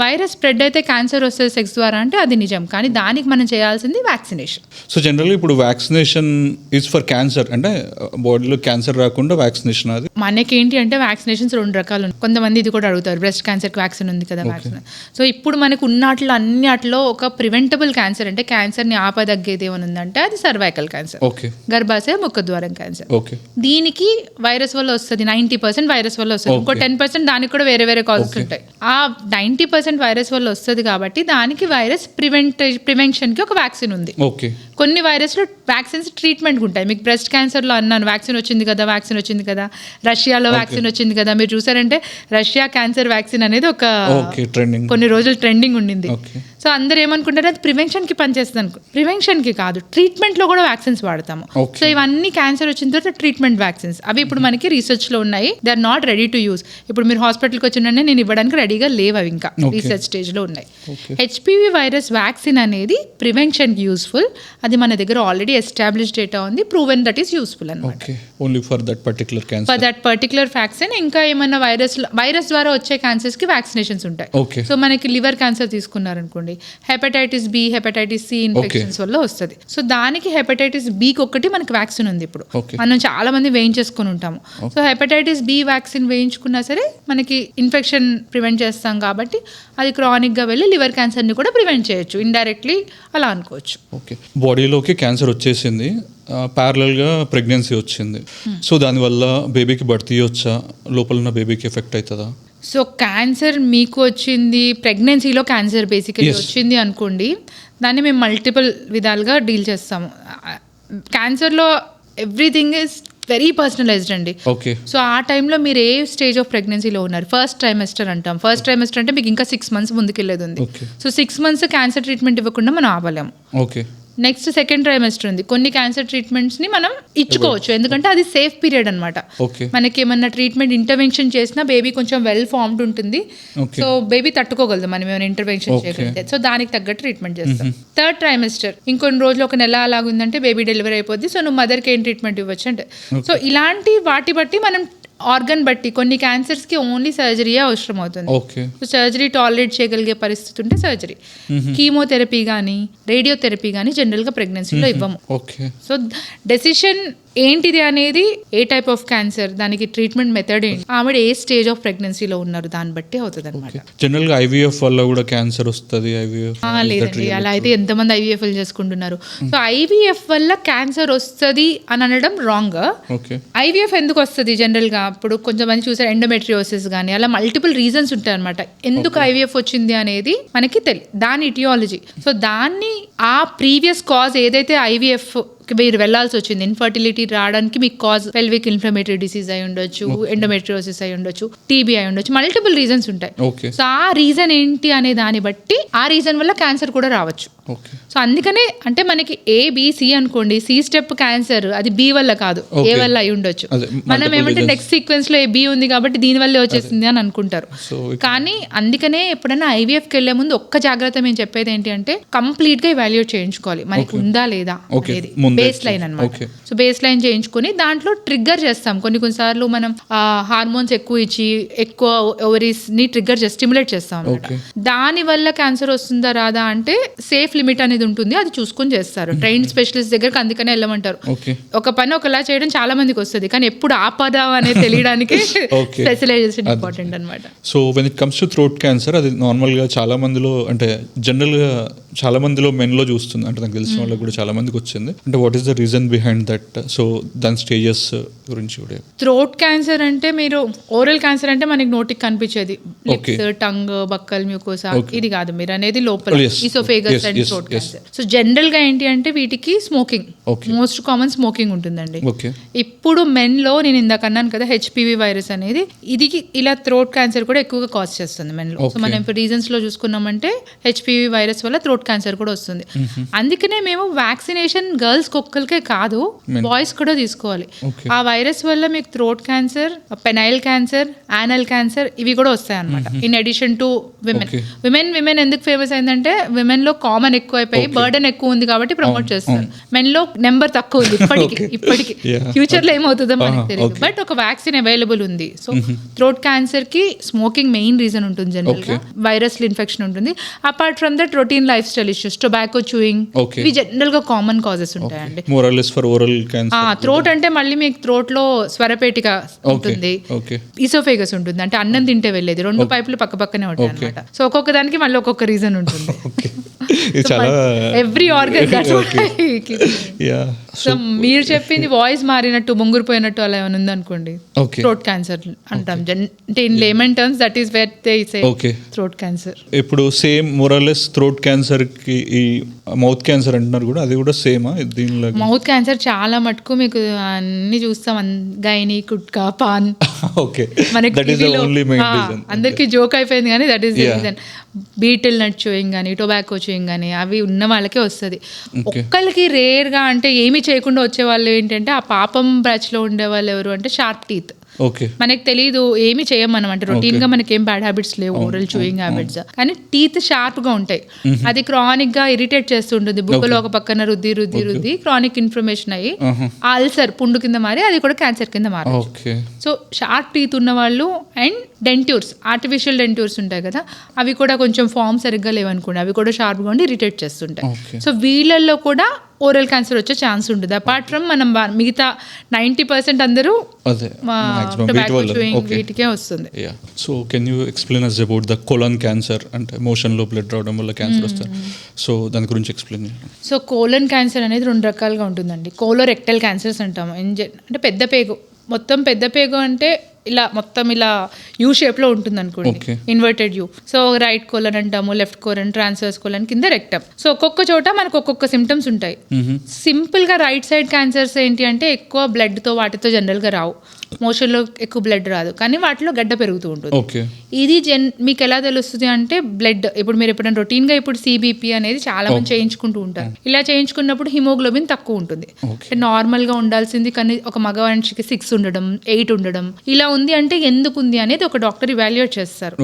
వైరస్ స్ప్రెడ్ అయితే క్యాన్సర్ వస్తుంది సెక్స్ ద్వారా అంటే అది నిజం, కానీ దానికి మనం చేయాల్సింది వ్యాక్సినేషన్. సో జనరల్లీ ఇప్పుడు వ్యాక్సినేషన్ ఈజ్ ఫర్ క్యాన్సర్, అంటే బాడీలో క్యాన్సర్ రాకుండా వ్యాక్సినేషన్. అది మనకేంటి అంటే వ్యాక్సినేషన్స్ 2 రకాలు ఉన్నాయి. కొంతమంది ఇది కూడా అడుగుతారు, బ్రెస్ట్ క్యాన్సర్ కి వ్యాక్సిన్ ఉంది కదా, వ్యాక్సిన్. సో ఇప్పుడు మనకు ఉన్నట్లు అన్నిట్లో ఒక ప్రివెంటబుల్ క్యాన్సర్, అంటే క్యాన్సర్ ని ఆపదగ్గేది ఏమని ఉందంటే అది సర్వైకల్ క్యాన్సర్, గర్భాశయ ముఖద్వారం క్యాన్సర్. దీనికి వైరస్ వైరస్ వల్ల వస్తుంది, 90% వైరస్ వల్ల వస్తుంది, ఇంకో 10% దానికి కూడా వేరే వేరే కాజెస్ ఉంటాయి. ఆ 90% వైరస్ వల్ల వస్తుంది కాబట్టి దానికి వైరస్ ప్రివెన్షన్ కి ఒక వ్యాక్సిన్ ఉంది. కొన్ని వైరస్ లో వ్యాక్సిన్స్ ట్రీట్మెంట్ ఉంటాయి. మీకు బ్రెస్ట్ క్యాన్సర్ లో అన్నాను వ్యాక్సిన్ వచ్చింది కదా, రష్యాలో వ్యాక్సిన్ వచ్చింది కదా, మీరు చూసారంటే రష్యా క్యాన్సర్ వ్యాక్సిన్ అనేది ఒక కొన్ని రోజులు ట్రెండింగ్ ఉండింది. సో అందరు ఏమనుకుంటారు అది ప్రివెన్షన్ కి పనిచేస్తుంది అనుకో. ప్రివెన్షన్ కి కాదు, ట్రీట్మెంట్ లో కూడా వ్యాక్సిన్స్ వాడతాము. సో ఇవన్నీ క్యాన్సర్ వచ్చిన తర్వాత ట్రీట్మెంట్ వ్యాక్సిన్స్ అవి ఇప్పుడు మనకి రీసెర్చ్ లో ఉన్నాయి. They are not ready to use. ఇప్పుడు మీరు హాస్పిటల్కి వచ్చిందంటే నేను ఇవ్వడానికి రెడీగా లేవు, అవి ఇంకా రీసెర్చ్ స్టేజ్ లో ఉన్నాయి. హెచ్పివి వైరస్ వ్యాక్సిన్ అనేది ప్రివెన్షన్ కి యూస్ఫుల్. అది మన దగ్గర ఆల్రెడీ ఎస్టాబ్లిష్ డేటా ఉంది, ప్రూవెన్ దట్ ఈస్ యూస్ఫుల్ అన్నమాట. Only for that particular vaccine. ఇంకా ఏమైనా వైరస్ ద్వారా వచ్చే క్యాన్సర్స్ కి వ్యాక్సినేషన్స్ ఉంటాయి. సో మనకి లివర్ క్యాన్సర్ తీసుకున్నారనుకోండి, hepatitis B, hepatitis C infections వల్ల వస్తుంది. సో దానికి హెపటైటిస్ బికి ఒకటి మనకి వ్యాక్సిన్ ఉంది. ఇప్పుడు మనం చాలా మంది వేయించేసుకుని ఉంటాము. సో హెపటైటిస్ బి వ్యాక్సిన్ వేయించుకున్నా సరే మనకి ఇన్ఫెక్షన్ ప్రివెంట్ చేస్తాం కాబట్టి అది క్రానిక్ గా వెళ్ళి లివర్ క్యాన్సర్ ని కూడా ప్రివెంట్ చేయొచ్చు, ఇండైరెక్ట్లీ అలా అనుకోవచ్చు. బాడీలోకి క్యాన్సర్ వచ్చేసింది, ప్యారలల్గా ప్రెగ్నెన్సీ వచ్చింది. సో దానివల్ల బేబీకి బర్త్ తీయొచ్చా, లోపల ఉన్న బేబీకి ఎఫెక్ట్ అవుతుందా? సో క్యాన్సర్ మీకు వచ్చింది, ప్రెగ్నెన్సీలో క్యాన్సర్ బేసికలీ వచ్చింది అనుకోండి, దాన్ని మేము మల్టిపుల్ విధాలుగా డీల్ చేస్తాము. క్యాన్సర్లో ఎవ్రీథింగ్ ఈజ్ వెరీ పర్సనలైజ్డ్ అండి. సో ఆ టైంలో మీరు ఏ స్టేజ్ ఆఫ్ ప్రెగ్నెన్సీలో ఉన్నారు, ఫస్ట్ ట్రైమెస్టర్ అంటాం. ఫస్ట్ ట్రైమెస్టర్ అంటే మీకు ఇంకా 6 months ముందుకెళ్ళేది ఉంది. సో 6 months క్యాన్సర్ ట్రీట్మెంట్ ఇవ్వకుండా మనం ఆపలేము. నెక్స్ట్ సెకండ్ ట్రైమెస్టర్ ఉంది. కొన్ని క్యాన్సర్ ట్రీట్మెంట్స్ ని మనం ఇచ్చుకోవచ్చు, ఎందుకంటే అది సేఫ్ పీరియడ్ అనమాట. మనకి ఏమన్నా ట్రీట్మెంట్ ఇంటర్వెన్షన్ చేసినా బేబీ కొంచెం వెల్ ఫార్మ్డ్ ఉంటుంది. సో బేబీ తట్టుకోగలదు మనం ఏమైనా ఇంటర్వెన్షన్ చేయగలిగితే. సో దానికి తగ్గట్టు ట్రీట్మెంట్ చేస్తాం. థర్డ్ ట్రైమెస్టర్ ఇంకొన్ని రోజులు, ఒక నెల అలాగుందంటే బేబీ డెలివరీ అయిపోద్ది. సో నువ్వు మదర్కి ఏం ట్రీట్మెంట్ ఇవ్వచ్చు అంటే, సో ఇలాంటి వాటి బట్టి మనం ఆర్గన్ బట్టి, కొన్ని క్యాన్సర్స్ కి ఓన్లీ సర్జరీయే అవసరం అవుతుంది. సో సర్జరీ టాలరేట్ చేయగలిగే పరిస్థితి ఉంటే సర్జరీ. కీమోథెరపీ కానీ రేడియోథెరపీ కానీ జనరల్ గా ప్రెగ్నెన్సీలో ఇవ్వము. సో డెసిషన్ ఏంటిది అనేది, ఏ టైప్ ఆఫ్ క్యాన్సర్, దానికి ట్రీట్మెంట్ మెథడ్ ఏంటి, ఆవిడ ఏ స్టేజ్ ఆఫ్ ప్రెగ్నెన్సీలో ఉన్నారు దాన్ని బట్టి అవుతుంది అనమాట. జనరల్ గా ఐవీఎఫ్ వల్ల కూడా క్యాన్సర్ వస్తుంది? లేదండి, అలా అయితే ఎంతమంది ఐవీఎఫ్ చేసుకుంటున్నారు. సో ఐవీఎఫ్ వల్ల క్యాన్సర్ వస్తుంది అని అనడం రాంగ్. ఐవీఎఫ్ ఎందుకు వస్తుంది జనరల్ గా, ఇప్పుడు కొంతమంది చూసారు ఎండోమెట్రియోసిస్ కానీ, అలా మల్టిపుల్ రీజన్స్ ఉంటాయి అనమాట ఎందుకు ఐవీఎఫ్ వచ్చింది అనేది మనకి తెలియదు, దాని ఇటియాలజీ. సో దాన్ని ఆ ప్రీవియస్ కాజ్ ఏదైతే ఐవీఎఫ్ మీరు వెళ్లాల్సి వచ్చింది, ఇన్ఫర్టిలిటీ రావడానికి మీకు కాజ్ పెల్విక్ ఇన్ఫ్లమేటరీ డిసీజ్ అయి ఉండొచ్చు, ఎండోమెట్రియోసిస్ అయి ఉండొచ్చు, టీబీ అయి ఉండొచ్చు, మల్టిపుల్ రీజన్స్ ఉంటాయి. సో ఆ రీజన్ ఏంటి అనే దాన్ని బట్టి ఆ రీజన్ వల్ల క్యాన్సర్ కూడా రావచ్చు. సో అందుకనే అంటే మనకి ఏబిసి అనుకోండి, సి స్టెప్ క్యాన్సర్ అది బి వల్ల కాదు, ఏ వల్ల అయి ఉండొచ్చు. మనం ఏమంటే నెక్స్ట్ సీక్వెన్స్ లో బి ఉంది కాబట్టి దీని వల్లే వచ్చేసింది అని అనుకుంటారు. కానీ అందుకనే ఎప్పుడైనా ఐవీఎఫ్ కి వెళ్లే ముందు ఒక్క జాగ్రత్త మేము చెప్పేది ఏంటి అంటే, కంప్లీట్ గా ఇవాల్యుయేట్ చేయించుకోవాలి మనకి ఉందా లేదా అనేది, బేస్ లైన్ అనమాట. సో బేస్ లైన్ చేయించుకొని దాంట్లో ట్రిగ్గర్ చేస్తాం. కొన్నిసార్లు మనం హార్మోన్స్ ఎక్కువ ఇచ్చి ఎక్కువ ఓవరీస్ ని ట్రిగ్గర్ చేసి స్టిమ్యులేట్ చేస్తాం అనమాట. దాని వల్ల క్యాన్సర్ వస్తుందా రాదా అంటే సేఫ్ లిమిట్ అనేది ఉంటుంది, అది చూసుకొని చేస్తారు. ట్రైన్ స్పెషలిస్ట్ దగ్గరకు అందుకనే వెళ్ళమంటారు. ఒక పని ఒకలా చేయడం చాలా మందికి వస్తుంది, కానీ ఎప్పుడు ఆపదా అనేది తెలియడానికి స్పెషలైజేషన్ ఇంపార్టెంట్ అనమాట. So when it comes to throat cancer, అది నార్మల్ గా చాలా మందిలో అంటే జనరల్ గా చాలా మందిలో మెన్ లో చూస్తుంది, అంటే నాకు తెలిసిన వాళ్ళకి కూడా చాలా మందికి వచ్చింది. అంటే what is the reason behind that? So దాని స్టేజెస్ గురించి కూడా. థ్రోట్ క్యాన్సర్ అంటే మీరు ఓరల్ క్యాన్సర్ అంటే మనకి నోటికి కనిపించేది, లిప్స్, టంగ్, బక్కల్, మ్యూకోసా, ఇది కాదు మీరు అనేది లోపల oesophagus and throat cancer. So general గా ఏంటి అంటే వీటికి స్మోకింగ్, మోస్ట్ కామన్ స్మోకింగ్ ఉంటుందండి. ఇప్పుడు మెన్ లో నేను ఇందాక అన్నాను కదా హెచ్పివి వైరస్ అనేది, ఇది ఇలా థ్రోట్ క్యాన్సర్ కూడా ఎక్కువగా కాజ్ చేస్తుంది మెన్ లో. సో మనం ఇప్పుడు రీజన్స్ లో చూసుకున్నామంటే హెచ్పివి వైరస్ వల్ల థ్రోట్ క్యాన్సర్ కూడా వస్తుంది. అందుకనే మేము వ్యాక్సినేషన్ గర్ల్స్ ఒక్కరికే కాదు బాయ్స్ కూడా తీసుకోవాలి. ఆ వైరస్ వల్ల మీకు throat cancer, penile cancer, anal cancer ఇవి కూడా వస్తాయి అనమాట. ఇన్ అడిషన్ టు విమెన్ ఎందుకు ఫేమస్ అయిందంటే విమెన్ లో కామన్ ఎక్కువ అయిపోయి బర్డెన్ ఎక్కువ ఉంది కాబట్టి ప్రమోట్ చేస్తారు. మెన్ లో నెంబర్ తక్కువ ఉంది ఇప్పటికి ఫ్యూచర్ లో ఏమవుతుందో మనకు తెలియదు, బట్ ఒక వ్యాక్సిన్ అవైలబుల్ ఉంది. సో థ్రోట్ క్యాన్సర్ కి స్మోకింగ్ మెయిన్ రీజన్ ఉంటుంది జనరల్ గా, వైరస్ ఇన్ఫెక్షన్ ఉంటుంది. Apart from that routine life style issues, tobacco chewing, ఇవి జనరల్ గా కామన్ కాజెస్ ఉంటాయండి. థ్రోట్ అంటే మళ్ళీ మీకు థ్రోట్ లో స్వరపేటిక ఉంటుంది, ఈసోఫేగస్ ఉంటుంది, అంటే అన్నం తింటే వెళ్ళేది, 2 పైపులు పక్క పక్కనే ఉంటాయి అనమాట. సో ఒక్కొక్క దానికి మళ్ళీ ఒక్కొక్క రీజన్ ఉంటుంది. ఎవ్రీ ఆర్గన్ సో మీరు చెప్పింది వాయిస్ మారినట్టు బొంగురిపోయినట్టు అలా ఏమైనా ఉందనుకోండి, Okay. థ్రోట్ క్యాన్సర్ అంటాం. అంటే in layman terms that is where they say okay. Throat cancer. ఇప్పుడు సేమ్ మోరల్లెస్ థ్రోట్ క్యాన్సర్కి ఈ మౌత్ క్యాన్సర్ అంటున్నారు కూడా, అది కూడా సేమా దీనిలో? మౌత్ క్యాన్సర్ చాలా మటుకు మీకు అన్ని చూస్తాం, గైని, కుట్కా, పాన్. ఓకే, మనకి that is the only main reason. అందరికి జోక్ అయిపోయింది కానీ that is the reason. Betel nut chewing కానీ, టొబాకో చూయింగ్ కానీ అవి ఉన్న వాళ్ళకే వస్తుంది. ఒక్కరికి రేర్గా అంటే ఏమీ చేయకుండా వచ్చే వాళ్ళు ఏంటంటే ఆ పాపం బ్యాచ్లో ఉండే వాళ్ళు ఎవరు అంటే షార్ప్ టీత్. ఓకే, మనకి తెలీదు, ఏమి చేయం మనం, అంటే రొటీన్ గా మనకి ఏం బ్యాడ్ హ్యాబిట్స్ లేవు, ఓరల్ చూయింగ్ హ్యాబిట్స్, కానీ టీత్ షార్ప్ గా ఉంటాయి. అది క్రానిక్ గా ఇరిటేట్ చేస్తుంటుంది, బుక్కలో ఒక పక్కన రుద్ది రుద్ది రుద్ది క్రానిక్ ఇన్ఫ్లమేషన్ అయ్యి అల్సర్ పుండు కింద మారి అది కూడా క్యాన్సర్ కింద మారి. సో షార్ప్ టీత్ ఉన్న వాళ్ళు అండ్ డెంట్యూర్స్, ఆర్టిఫిషియల్ డెంట్యూర్స్ ఉంటాయి కదా, అవి కూడా కొంచెం ఫామ్ సరిగ్గా లేవనుకోండి, అవి కూడా షార్ప్ గా ఉండి ఇరిటేట్ చేస్తుంటాయి. సో వీళ్ళల్లో కూడా ఓరల్ క్యాన్సర్ వచ్చే ఛాన్స్ ఉంటుంది. అపార్ట్ ఫ్రమ్ మనం మిగతా 90% అందరూ వీటికే వస్తుంది. So can you explain us about the colon cancer? అంటే మోషన్ లో బ్లడ్ రావడం వల్ల క్యాన్సర్ వస్తుంది, సో దాని గురించి ఎక్స్ప్లెయిన్ చేయండి. సో కోలన్ క్యాన్సర్ అనేది 2 రకాలుగా ఉంటుందండి. కోలోరెక్టల్ క్యాన్సర్స్ అంటాము. అంటే పెద్ద పేగు, మొత్తం పెద్ద పేగు అంటే ఇలా మొత్తం ఇలా యూ షేప్ లో ఉంటుంది అనుకోండి, inverted you. So right colon అంటాము, లెఫ్ట్ కోలన్, ట్రాన్స్వర్స్ కోలన్, కింద రెక్టమ్. సో ఒక్కొక్క చోట మనకు ఒక్కొక్క సిమ్టమ్స్ ఉంటాయి. సింపుల్ గా రైట్ సైడ్ క్యాన్సర్స్ ఏంటి అంటే ఎక్కువ బ్లడ్ తో వాటితో జనరల్ గా రావు, మోషన్ లో ఎక్కువ బ్లడ్ రాదు, కానీ వాటిలో గడ్డ పెరుగుతూ ఉంటుంది. ఇది మీకు ఎలా తెలుస్తుంది అంటే బ్లడ్, ఇప్పుడు మీరు ఎప్పుడైనా రొటీన్ గా ఇప్పుడు సిబిపి అనేది చాలా మంది చేయించుకుంటూ ఉంటారు. ఇలా చేయించుకున్నప్పుడు హిమోగ్లోబిన్ తక్కువ ఉంటుంది, నార్మల్ గా ఉండాల్సింది కానీ ఒక మగ మనిషికి 6 ఉండడం, 8 ఉండడం, ఇలా ఉంది అంటే ఎందుకు ఉంది అనేది ఒక డాక్టర్ ఇవాల్యుయేట్ చేస్తారు.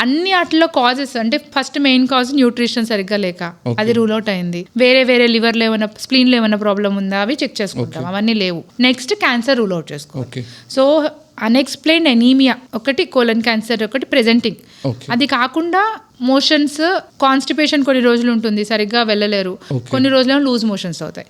అన్ని వాటిలో కాజెస్ అంటే ఫస్ట్ మెయిన్ కాజ్ న్యూట్రిషన్ సరిగ్గా లేక, అది రూల్ అవుట్ అయింది. వేరే లివర్ లో ఏమైనా, స్ప్లీన్ లో ఏమైనా ప్రాబ్లం ఉందా అవి చెక్ చేసుకుంటాం, అవన్నీ లేవు. నెక్స్ట్ క్యాన్సర్ రూల్ అవుట్ చేసుకో. సో అన్ఎక్స్ప్లెయిన్డ్ ఎనీమియా ఒకటి, కోలన్ క్యాన్సర్ ఒకటి ప్రెజెంటింగ్. అది కాకుండా మోషన్స్ కాన్స్టిపేషన్ కొన్ని రోజులు ఉంటుంది, సరిగ్గా వెళ్ళలేరు, కొన్ని రోజులు లూజ్ మోషన్స్ అవుతాయి.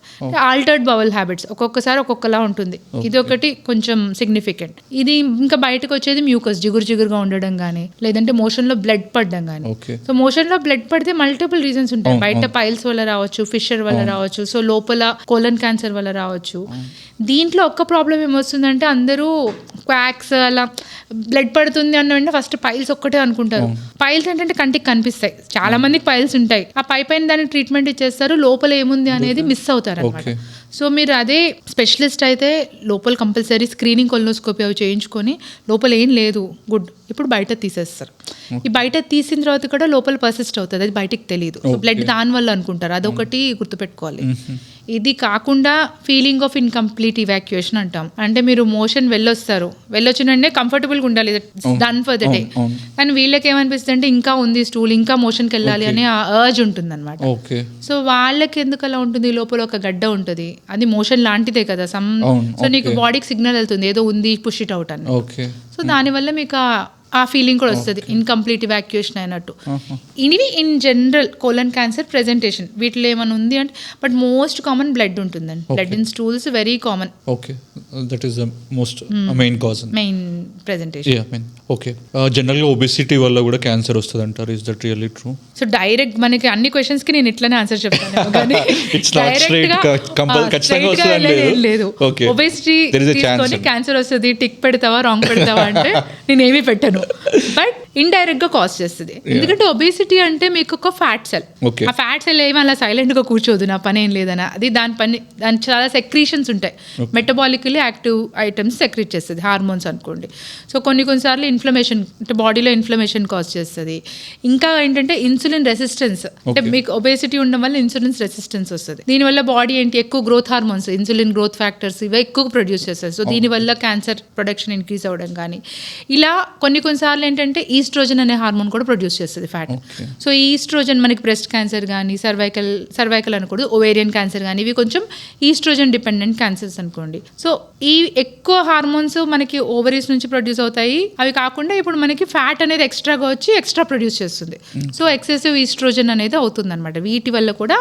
ఆల్టర్డ్ బవల్ హ్యాబిట్స్ ఒక్కొక్కసారి ఒక్కొక్కలా ఉంటుంది, ఇది ఒకటి కొంచెం సిగ్నిఫికెంట్. ఇది ఇంకా బయటకు వచ్చేది మ్యూకస్, జిగురుగా ఉండడం కానీ, లేదంటే మోషన్ లో బ్లడ్ పడడం కానీ. సో మోషన్ లో బ్లడ్ పడితే మల్టిపుల్ రీజన్స్ ఉంటాయి, బయట పైల్స్ వల్ల రావచ్చు, ఫిషర్ వల్ల రావచ్చు, సో లోపల కోలన్ క్యాన్సర్ వల్ల రావచ్చు. దీంట్లో ఒక్క ప్రాబ్లం ఏమొస్తుందంటే అందరూ క్వాక్స్ అలా బ్లడ్ పడుతుంది అన్న వెంటనే ఫస్ట్ పైల్స్ ఒక్కటే అనుకుంటారు. పైల్స్ ఏంటంటే కంటికి కనిపిస్తాయి, చాలా మందికి పైల్స్ ఉంటాయి, ఆ పైన దానికి ట్రీట్మెంట్ ఇచ్చేస్తారు, లోపల ఏముంది అనేది మిస్ అవుతారు అన్నమాట. సో మీరు అదే స్పెషలిస్ట్ అయితే లోపల కంపల్సరీ స్క్రీనింగ్ కొలనోస్కోపీ అవి చేయించుకొని లోపల ఏం లేదు గుడ్, ఇప్పుడు బయట తీసేస్తారు. ఈ బయట తీసిన తర్వాత కూడా లోపల పర్సిస్ట్ అవుతుంది, అది బయటికి తెలియదు. సో బ్లడ్ దాని వల్ల అనుకుంటారు, అదొకటి గుర్తుపెట్టుకోవాలి. ఇది కాకుండా ఫీలింగ్ ఆఫ్ ఇన్కంప్లీట్ ఇవాక్యుయేషన్ అంటాం. అంటే మీరు మోషన్ వెళ్ళొస్తారు, వెళ్ళొచ్చినంటే కంఫర్టబుల్గా ఉండాలి, డన్ ఫర్ ద డే. కానీ వీళ్ళకి ఏమనిపిస్తుంది అంటే ఇంకా ఉంది స్టూల్, ఇంకా మోషన్కి వెళ్ళాలి అనే ఆ అర్జ్ ఉంటుంది అనమాట. సో వాళ్ళకి ఎందుకు అలా ఉంటుంది, లోపల ఒక గడ్డ ఉంటుంది, అది మోషన్ లాంటిదే కదా సో నీకు బాడీకి సిగ్నల్ వెళ్తుంది ఏదో ఉంది, పుష్ ఇట్ అవుట్ అని. సో దానివల్ల మీకు ఆ ఫీలింగ్ కూడా వస్తుంది, ఇన్కంప్లీట్ ఇవాక్యుయేషన్ అయినట్టు. ఇవి in general colon cancer presentation. వీటిలో ఏమైనా ఉంది అంటే, బట్ మోస్ట్ కామన్ బ్లడ్ ఉంటుందండి, blood in stools very common. That is the most main cause, main presentation. జనరల్గా ఒబెసిటీ వల్ల కూడా క్యాన్సర్ వస్తుంది అంటారు, is that really true? So direct మనకి అన్ని క్వశ్చన్స్ కి నేను ఇట్లానే ఆన్సర్ చెప్తాను, కానీ లేదు. ఒబెసిటీ తీసుకొని క్యాన్సర్ వస్తుంది, టిక్ పెడతావా రాంగ్ పెడతావా అంటే నేనేమి పెట్టను, బట్ ఇండైరెక్ట్ గా కాజ్ చేస్తుంది. ఎందుకంటే ఒబేసిటీ అంటే మీకు ఒక ఫ్యాట్ సెల్, ఆ ఫ్యాట్ సెల్ ఏమి అలా సైలెంట్ గా కూర్చోదు, నా పని ఏం లేదనా, అది దాని చాలా సెక్రీషన్స్ ఉంటాయి, మెటబాలికలీ యాక్టివ్ ఐటమ్స్ సెక్రీట్ చేస్తుంది, హార్మోన్స్ అనుకోండి. సో కొన్నిసార్లు ఇన్ఫ్లమేషన్ అంటే బాడీలో ఇన్ఫ్లమేషన్ కాజ్ చేస్తుంది. ఇంకా ఏంటంటే ఇన్సులిన్ రెసిస్టెన్స్, అంటే మీకు ఒబేసిటీ ఉండడం వల్ల ఇన్సులిన్ రెసిస్టెన్స్ వస్తుంది. దీనివల్ల బాడీ ఏంటి ఎక్కువ growth hormones, insulin growth factors ఇవి ఎక్కువ ప్రొడ్యూస్ చేస్తుంది. సో దీనివల్ల క్యాన్సర్ ప్రొడక్షన్ ఇంక్రీజ్ అవ్వడం కానీ, ఇలా కొన్నిసార్లు ఏంటంటే ఈస్ట్రోజన్ అనే హార్మోన్ కూడా ప్రొడ్యూస్ చేస్తుంది ఫ్యాట్. సో ఈ ఈస్ట్రోజన్ మనకి బ్రెస్ట్ క్యాన్సర్ కానీ, సర్వైకల్ అనకూడదు, ఓవేరియన్ క్యాన్సర్ కానీ, ఇవి కొంచెం ఈస్ట్రోజన్ డిపెండెంట్ క్యాన్సర్స్ అనుకోండి. సో ఈ ఎక్కువ హార్మోన్స్ మనకి ఓవరీస్ నుంచి ప్రొడ్యూస్ అవుతాయి. అవి కాకుండా ఇప్పుడు మనకి ఫ్యాట్ అనేది ఎక్స్ట్రాగా వచ్చి ఎక్స్ట్రా ప్రొడ్యూస్ చేస్తుంది. సో ఎక్సెసివ్ ఈస్ట్రోజన్ అనేది అవుతుంది అనమాట. వీటి వల్ల కూడా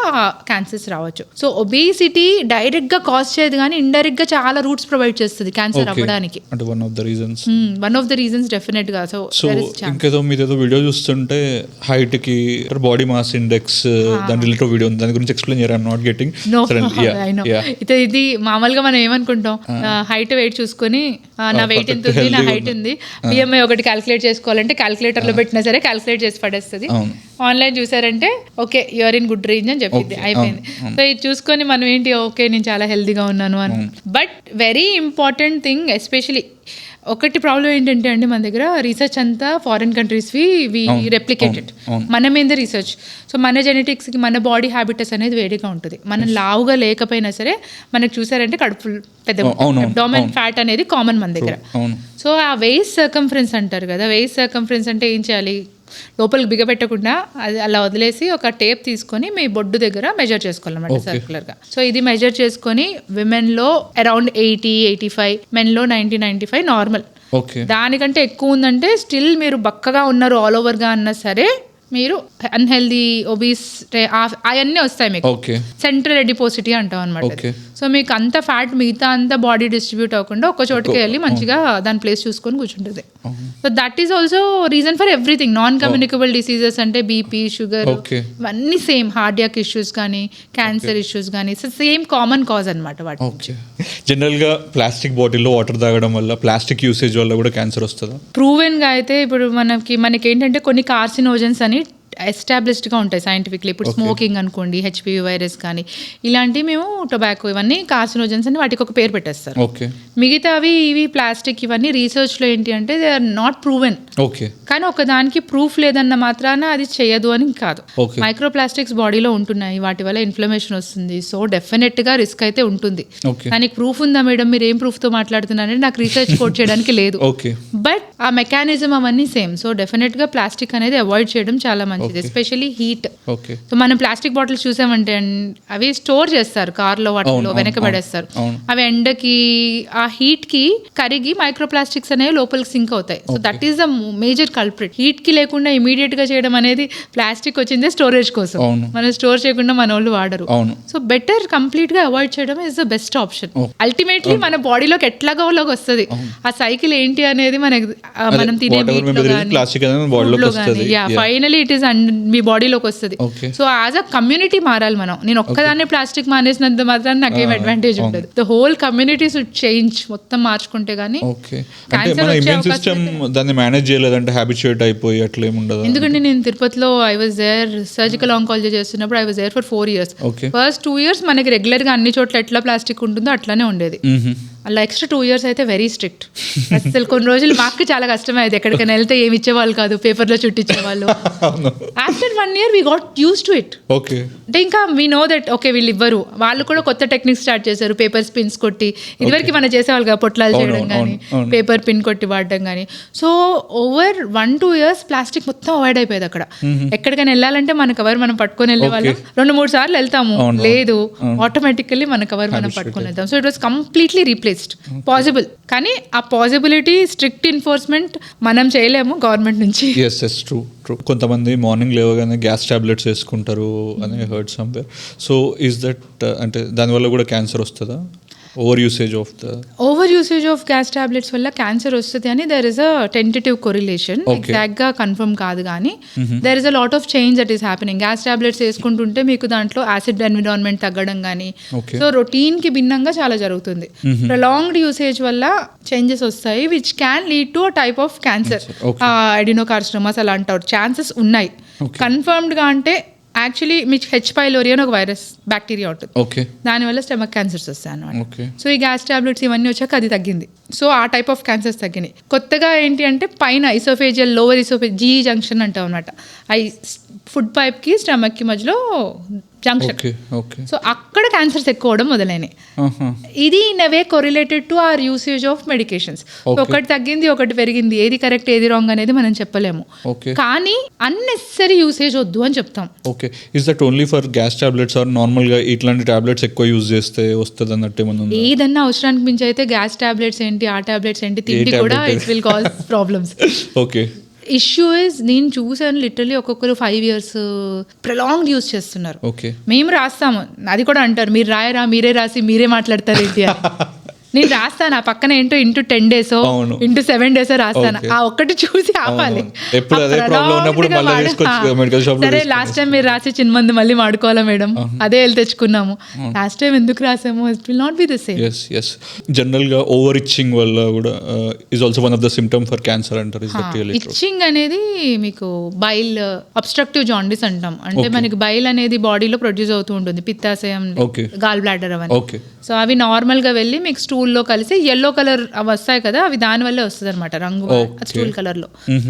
క్యాన్సర్స్ రావచ్చు. సో ఒబేసిటీ డైరెక్ట్ గా కాజ్ చేయదు, కానీ ఇండైరెక్ట్ గా చాలా రూట్స్ ప్రొవైడ్ చేస్తుంది క్యాన్సర్ అవ్వడానికి. One of the reasons definite గా. సో ఇంకేదో మీదేదో వీడియో చూస్తుంటే హైట్ కి బాడీ మాస్ ఇండెక్స్ దాని రిలేటెడ్ వీడియో ఉంది, దాని గురించి ఎక్స్ప్లెయిన్ చేయరు. I'm not getting. ఇది మామూలుగా మనం ఏమనుకుంటాం, హైట్ వెయిట్ చూసుకొని నా వెయిట్ ఎంత ఉంది, నా హైట్ ఉంది, బిఎంఐ ఒకటి క్యాలిక్యులేట్ చేసుకోవాలంటే క్యాలిక్యులేటర్ లో పెట్టినా సరే క్యాలిక్యులేట్ చేసి పడేస్తుంది. ఆన్లైన్ చూసారంటే okay you're in good range అని చెప్పింది, అయిపోయింది. సో ఇది చూసుకొని మనం ఏంటి, ఓకే నేను చాలా హెల్తీగా ఉన్నాను అని. But very important thing, especially ఒకటి ప్రాబ్లం ఏంటంటే అండి, మన దగ్గర రీసెర్చ్ అంతా ఫారిన్ కంట్రీస్వి రెప్లికేటెడ్, మనం ఏంది రీసెర్చ్. సో మన జెనెటిక్స్కి మన బాడీ హ్యాబిటస్ అనేది వేడిగా ఉంటుంది. మనం లావుగా లేకపోయినా సరే మనకు చూసారంటే కడుపు పెద్ద అబ్డామిన్ ఫ్యాట్ అనేది కామన్ మన దగ్గర. సో ఆ వేస్ట్ సర్కంఫరెన్స్ అంటారు కదా, వేస్ట్ సర్కంఫరెన్స్ అంటే ఏం చేయాలి, లోపలికి బిగపెట్టకుండా అది అలా వదిలేసి ఒక టేప్ తీసుకొని మీ బొడ్డు దగ్గర మెజర్ చేసుకోవాలన్నమాట సర్క్యులర్గా. సో ఇది మెజర్ చేసుకొని విమెన్లో అరౌండ్ 80-85, మెన్లో 90-95 నార్మల్. దానికంటే ఎక్కువ ఉందంటే స్టిల్ మీరు బక్కగా ఉన్నారు ఆల్ ఓవర్గా అన్నా సరే మీరు అన్హెల్దీ ఒబీస్ అవన్నీ వస్తాయి మీకు. సెంట్రల్ ఎడిపోసిటీ అంటాం అనమాట. సో మీకు అంత ఫ్యాట్ మిగతా అంతా బాడీ డిస్ట్రిబ్యూట్ అవ్వకుండా ఒక చోటుకి వెళ్ళి మంచిగా దాని ప్లేస్ చూసుకొని కూర్చుంటుంది. So that is also reason for everything. Non communicable diseases అంటే బీపీ, షుగర్, ఇవన్నీ సేమ్. హార్డియాక్ ఇష్యూస్ కానీ క్యాన్సర్ ఇష్యూస్ కానీ సేమ్ కామన్ కాజ్ అనమాట వాటి. జనరల్ గా ప్లాస్టిక్ బాటిల్లో వాటర్ తాగడం వల్ల, ప్లాస్టిక్ యూసేజ్ వల్ల కూడా క్యాన్సర్ వస్తుందా? ప్రూవెన్ గా అయితే ఇప్పుడు మనకి ఏంటంటే కొన్ని కార్సినోజన్స్ అని ఎస్టాబ్లిష్డ్గా ఉంటాయి సైంటిఫిక్లీ. ఇప్పుడు స్మోకింగ్ అనుకోండి, హెచ్పివి వైరస్ కానీ ఇలాంటివి, మేము టొబాకో ఇవన్నీ కార్సినోజన్స్ అని వాటికి ఒక పేరు పెట్టేస్తారు. మిగతావి ఇవి ప్లాస్టిక్ ఇవన్నీ రీసెర్చ్లో ఏంటి అంటే దే ఆర్ నాట్ ప్రూవెన్. కానీ ఒక దానికి ప్రూఫ్ లేదన్న మాత్రాన అది చేయదు అని కాదు. మైక్రో ప్లాస్టిక్స్ బాడీలో ఉంటున్నాయి, వాటి వల్ల ఇన్ఫ్లమేషన్ వస్తుంది. సో డెఫినెట్గా రిస్క్ అయితే ఉంటుంది. దానికి ప్రూఫ్ ఉందా మేడం, మీరు ఏం ప్రూఫ్తో మాట్లాడుతున్నారంటే నాకు రీసెర్చ్ కోట్ చేయడానికి లేదు. బట్ ఆ మెకానిజం అవన్నీ సేమ్. సో డెఫినెట్గా ప్లాస్టిక్ అనేది అవాయిడ్ చేయడం చాలా మంచిది, ఎస్పెషల్లీ హీట్. సో మనం ప్లాస్టిక్ బాటిల్స్ చూసామంటే అవి స్టోర్ చేస్తారు కార్లో, వాటిలో వెనక పడేస్తారు. అవి ఎండకి ఆ హీట్ కి కరిగి మైక్రో ప్లాస్టిక్స్ అనేవి లోపలికి సింక్ అవుతాయి. So that is the major culprit. Heat కి లేకుండా ఇమీడియట్ గా చేయడం అనేది, ప్లాస్టిక్ వచ్చిందే స్టోరేజ్ కోసం, మనం స్టోర్ చేయకుండా మన వాళ్ళు వాడరు. సో బెటర్ కంప్లీట్ గా అవాయిడ్ చేయడం is the best option. Ultimately మన బాడీలోకి ఎట్లాగా వస్తుంది ఆ సైకిల్ ఏంటి అనేది మనం తినే ఫైనలీ ఇట్ ఈస్ మీ బాడీలోకి వస్తుంది. సో యాజ్ అ కమ్యూనిటీ మారాలి మనం. నేను ఒక్కదాన్నే ప్లాస్టిక్ మానేసినంత మాత్రం నాకేం అడ్వాంటేజ్ ఉండదు. The whole community should change, మొత్తం మార్చుకుంటే గానీ క్యాన్సర్ వచ్చే అవకాశం. దాన్ని మేనేజ్ చేయలేదంటే హ్యాబిచుయేట్ అయిపోయి అట్లా ఏమి ఉండదు. ఎందుకంటే నేను తిరుపతిలో I was there, surgical oncology చేస్తున్నప్పుడు I was there for 4 years. First 2 years మనకి రెగ్యులర్ గా అన్ని చోట్ల ఎట్లా ప్లాస్టిక్ ఉంటుందో అట్లానే ఉండేది. అలా ఎక్స్ట్రా 2 years అయితే వెరీ స్ట్రిక్ట్. అసలు కొన్ని రోజులు మాకు చాలా కష్టమైంది, ఎక్కడికైనా వెళ్తే ఏమి ఇచ్చేవాళ్ళు కాదు, పేపర్లో చుట్టించేవాళ్ళు. After 1 year we got used to it. అంటే ఇంకా వీ నో దట్ ఓకే వీళ్ళు ఇవ్వరు, వాళ్ళు కూడా కొత్త టెక్నిక్ స్టార్ట్ చేశారు, పేపర్ స్పిన్స్ కొట్టి. ఇదివరకు మనం చేసేవాళ్ళు కదా పొట్లాలు చేయడం కానీ, పేపర్ పిన్ కొట్టి వాడడం కానీ. సో ఓవర్ 1-2 years ప్లాస్టిక్ మొత్తం అవాయిడ్ అయిపోయేది. అక్కడ ఎక్కడికైనా వెళ్ళాలంటే మన కవర్ మనం పట్టుకొని వెళ్ళే వాళ్ళం. 2-3 సార్లు వెళ్తాము, లేదు ఆటోమేటికల్లీ మన కవర్ మనం పట్టుకొని వెళ్తాం. So it was completely replaced. Possible, కానీ ఆ పాసిబిలిటీ స్ట్రిక్ట్ ఎన్ఫోర్స్మెంట్ మనం చేయలేము గవర్నమెంట్ నుంచి. ట్రూ. కొంతమంది మార్నింగ్ లేవగానే గ్యాస్ టాబ్లెట్స్ వేసుకుంటారు అని heard somewhere. So is that అంటే దానివల్ల కూడా క్యాన్సర్ వస్తుందా? Over usage of gas tablets వల్ల క్యాన్సర్ వస్తుంది అని there is a tentative correlation. Exact గా కన్ఫర్మ్ కాదు, కానీ there is a lot of change that is happening. Gas tablets వేసుకుంటుంటే మీకు దాంట్లో యాసిడ్ ఎన్విరాన్మెంట్ తగ్గడం కానీ, సో రొటీన్ కి భిన్నంగా చాలా జరుగుతుంది. ప్రొలాంగ్డ్ యూసేజ్ వల్ల చేంజెస్ వస్తాయి which can lead to a type of cancer. Adenocarcinomas అలా అంటారు, ఛాన్సెస్ ఉన్నాయి. కన్ఫర్మ్డ్ గా అంటే యాక్చువల్లీ మీకు హెచ్ పైలోరీ అని ఒక వైరస్ బ్యాక్టీరియా ఉంటుంది, దానివల్ల స్టమక్ క్యాన్సర్స్ వస్తాయి అన్నమాట. సో ఈ గ్యాస్ టాబ్లెట్స్ ఇవన్నీ వచ్చాక అది తగ్గింది. సో ఆ టైప్ ఆఫ్ క్యాన్సర్స్ తగ్గినాయి. కొత్తగా ఏంటి అంటే పైన ఇసోఫేజియల్, లోవర్ ఇసోఫేజ్, జీ జంక్షన్ అంటాం అనమాట. ఐ ఫుడ్ పైప్ కి స్టమక్ కి మధ్యలో జంక్షన్. సో అక్కడ క్యాన్సర్స్ ఎక్కువ అవడం మొదలైనవి. ఇది in away correlated to our usage of medications. ఒకటి తగ్గింది, ఒకటి పెరిగింది, ఏది కరెక్ట్ ఏది రాంగ్ అనేది మనం చెప్పలేము. కానీ అన్నెసరీ యూసేజ్ వద్దు అని చెప్తాం. Okay, is that only for gas tablets or normal గా ఇట్లాంటి టాబ్లెట్స్ ఎక్కువ యూజ్ చేస్తే వస్తుంది అన్నట్టు ఏమన్నా? ఏదన్నా అవసరానికి మించి అయితే గ్యాస్ టాబ్లెట్స్ ఏంటి, ఆ టాబ్లెట్స్ ఏంటి, తిండి కూడా it will cause problems. Okay, issue is నేను చూసాను లిటరలీ ఒక్కొక్కరు 5 years ప్రొలాంగ్డ్ యూజ్ చేస్తున్నారు. మేము రాస్తాము, అది కూడా అంటారు మీరు రాయరా, మీరే రాసి మీరే మాట్లాడతారు ఏంటి అని. నేను రాస్తాను ఆ పక్కన ఏంటో ఇంటూ 10 days అవును. ఇంటూ 7 days రాస్తాను. ఆ ఒక్కటి చూసి ఆపాలి. ఎప్పుడు అదే ప్రాబ్లం ఉన్నప్పుడు మళ్ళీ తీసుకొచ్చి మెడికల్ షాప్ లో సరే లాస్ట్ టైం మీరు రాసి చిన్న మందు మళ్ళీ వాడుకోవాలా మేడం, అదే వెళ్ళి తెచ్చుకున్నాము. లాస్ట్ టైం ఎందుకు రాసాము, it will not be the same. yes general గా ఓవర్ ఇచ్చింగ్ వల్ల కూడా is also one of the symptom for cancer అంటారు. Is that really true? Itching అనేది మీకు బైల్ అబ్స్ట్రక్టివ్ జాండిస్ అంటాం. అంటే మనకి బైల్ అనేది బాడీలో ప్రొడ్యూస్ అవుతూ ఉంటుంది, పిత్తాశయం, గాల్ బ్లాడర్ అవన్నీ. సో అవి నార్మల్ గా వెళ్ళి మీకు స్టూల్ లో కలిసి ఎల్లో కలర్ అవి వస్తాయి కదా, అవి దాని వల్లే వస్తుంది అనమాట రంగు స్టూల్ కలర్ లో.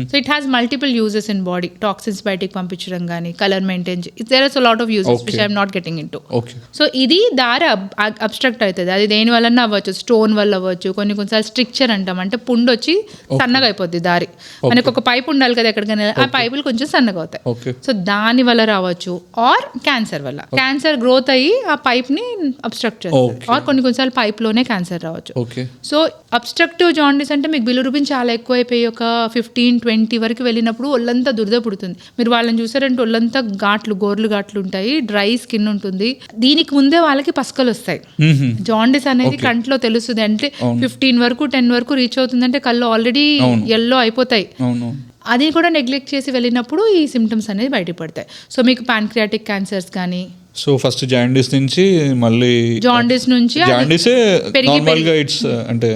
So it has multiple uses in body. Toxins బయటికి పంపించడం కానీ, colour maintain, there are lot of uses which I'm not getting into. So ఇది దారి అబ్స్ట్రక్ట్ అవుతుంది. అది దేని వల్ల అవ్వచ్చు, స్టోన్ వల్ల అవ్వచ్చు, కొన్నిసార్లు స్ట్రిక్చర్ అంటాం, అంటే పుండు వచ్చి సన్నగా అయిపోద్ది దారి. మనకు ఒక పైప్ ఉండాలి కదా ఎక్కడికైనా, ఆ పైపులు కొంచెం సన్నగా అవుతాయి. సో దాని వల్ల రావచ్చు, ఆర్ క్యాన్సర్ వల్ల. క్యాన్సర్ గ్రోత్ అయ్యి ఆ పైప్ ని అబ్స్ట్రక్ట్ చేస్తుంది, ఆర్ కొన్నిసార్లు పైప్ లోనే క్యాన్సర్ రావచ్చు. సో అబ్స్ట్రక్టివ్ జాండిస్ అంటే మీకు బిలిరూబిన్ చాలా ఎక్కువైపోయి ఒక 15-20 వరకు వెళ్ళినప్పుడు ఒళ్ళంతా దురద పుడుతుంది. మీరు వాళ్ళని చూసారంటే ఒళ్ళంతా ఘాట్లు, గోర్లు ఘాట్లు ఉంటాయి, డ్రై స్కిన్ ఉంటుంది. దీనికి ముందే వాళ్ళకి పసకలు వస్తాయి. జాండిస్ అనేది కంట్లో తెలుస్తుంది, అంటే 15 వరకు 10 వరకు రీచ్ అవుతుందంటే కళ్ళు ఆల్రెడీ ఎల్లో అయిపోతాయి. అది కూడా నెగ్లెక్ట్ చేసి వెళ్ళినప్పుడు ఈ సిమ్టమ్స్ అనేది బయటపడతాయి. సో మీకు ప్యాన్క్రియాటిక్ క్యాన్సర్స్ కానీ, సో ఫస్ట్ జాండీస్ నుంచి మళ్ళీ జాండీస్ నుంచి జాండీసే నార్మల్ గా ఇట్స్ అంటే